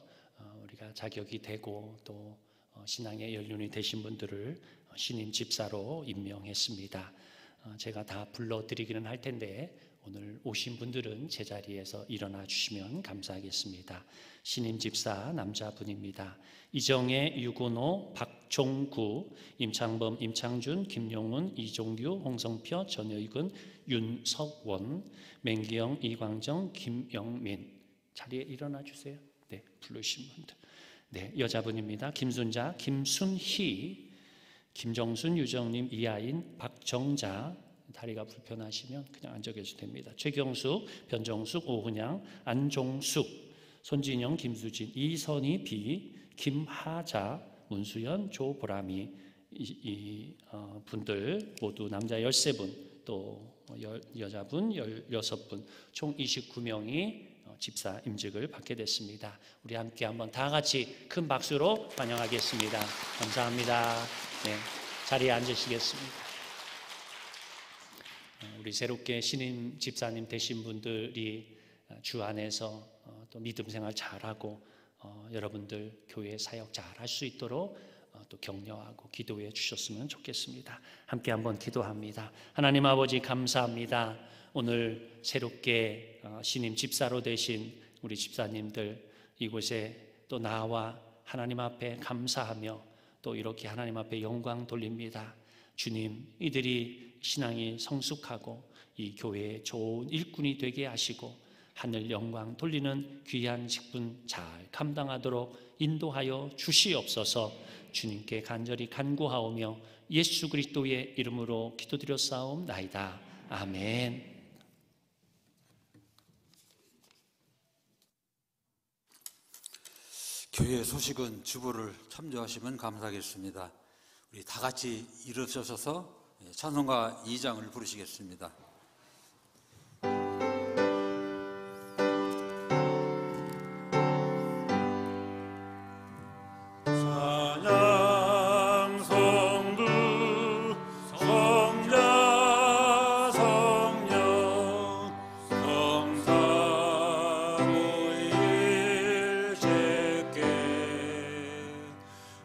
우리가 자격이 되고 또 신앙의 연륜이 되신 분들을 신임 집사로 임명했습니다. 제가 다 불러드리기는 할 텐데 오늘 오신 분들은 제자리에서 일어나 주시면 감사하겠습니다. 신임 집사 남자분입니다. 이정혜, 유건호, 박종구, 임창범, 임창준, 김용훈, 이종규, 홍성표, 전여익은, 윤석원, 맹기영, 이광정, 김영민. 자리에 일어나 주세요. 네, 부르신 분들. 네, 여자분입니다. 김순자, 김순희, 김정순, 유정님, 이하인, 박정자. 다리가 불편하시면 그냥 앉아 계셔도 됩니다. 최경숙, 변정숙, 오은양, 안종숙, 손진영, 김수진, 이선희, 비, 김하자, 문수연, 조보람이 이 분들 모두 남자 13분 또 여자분 16분 총 29명이 집사 임직을 받게 됐습니다. 우리 함께 한번 다 같이 큰 박수로 환영하겠습니다. 감사합니다. 네, 자리에 앉으시겠습니다. 우리 새롭게 신임 집사님 되신 분들이 주 안에서 또 믿음 생활 잘하고 여러분들 교회 사역 잘할 수 있도록 또 격려하고 기도해 주셨으면 좋겠습니다. 함께 한번 기도합니다. 하나님 아버지 감사합니다. 오늘 새롭게 신임 집사로 되신 우리 집사님들 이곳에 또 나와 하나님 앞에 감사하며 또 이렇게 하나님 앞에 영광 돌립니다. 주님, 이들이 신앙이 성숙하고 이 교회의 좋은 일꾼이 되게 하시고 하늘 영광 돌리는 귀한 직분 잘 감당하도록 인도하여 주시옵소서. 주님께 간절히 간구하오며 예수 그리스도의 이름으로 기도드렸사옵나이다. 아멘. 교회 소식은 주보를 참조하시면 감사하겠습니다. 우리 다 같이 일어서셔서 찬송가 2장을 부르시겠습니다. 찬양 성부 성자 성령 성삼위일체께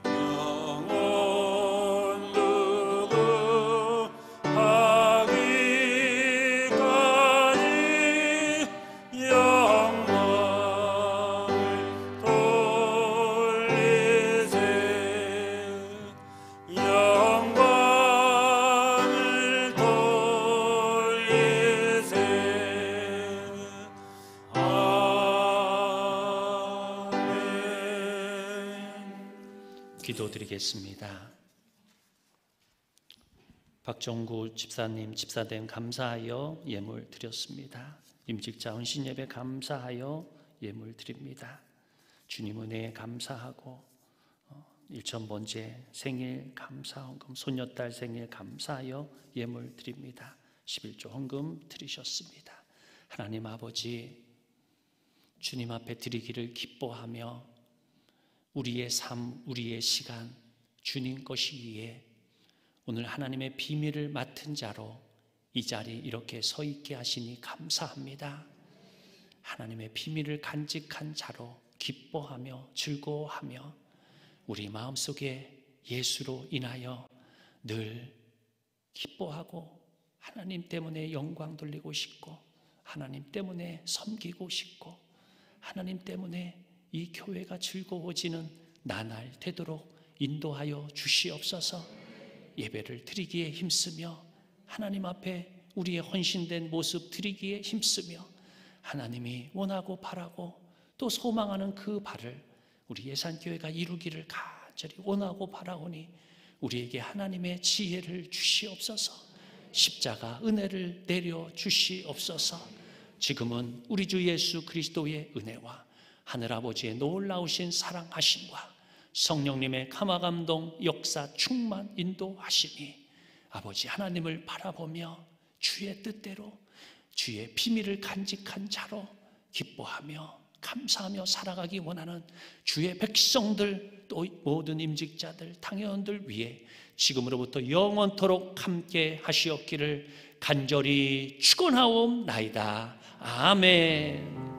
영원 누구 하기까지 영광을 돌리세 영광을 돌리세 아멘. 기도드리겠습니다. 박종구 집사님 집사됨 감사하여 예물 드렸습니다. 임직자 헌신예배 감사하여 예물 드립니다. 주님 은혜에 감사하고 일천번째 생일 감사헌금 손녀딸 생일 감사하여 예물 드립니다. 11조 헌금 드리셨습니다. 하나님 아버지 주님 앞에 드리기를 기뻐하며 우리의 삶 우리의 시간 주님 것이기에 오늘 하나님의 비밀을 맡은 자로 이 자리에 이렇게 서 있게 하시니 감사합니다. 하나님의 비밀을 간직한 자로 기뻐하며 즐거워하며 우리 마음속에 예수로 인하여 늘 기뻐하고 하나님 때문에 영광 돌리고 싶고 하나님 때문에 섬기고 싶고 하나님 때문에 이 교회가 즐거워지는 나날 되도록 인도하여 주시옵소서. 예배를 드리기에 힘쓰며 하나님 앞에 우리의 헌신된 모습 드리기에 힘쓰며 하나님이 원하고 바라고 또 소망하는 그 바를 우리 예산교회가 이루기를 간절히 원하고 바라오니 우리에게 하나님의 지혜를 주시옵소서. 십자가 은혜를 내려 주시옵소서. 지금은 우리 주 예수 그리스도의 은혜와 하늘아버지의 놀라우신 사랑하심과 성령님의 감화감동 역사 충만 인도하심이 아버지 하나님을 바라보며 주의 뜻대로 주의 비밀을 간직한 자로 기뻐하며 감사하며 살아가기 원하는 주의 백성들 또 모든 임직자들 당회원들 위해 지금으로부터 영원토록 함께 하시옵기를 간절히 축원하옵나이다. 아멘.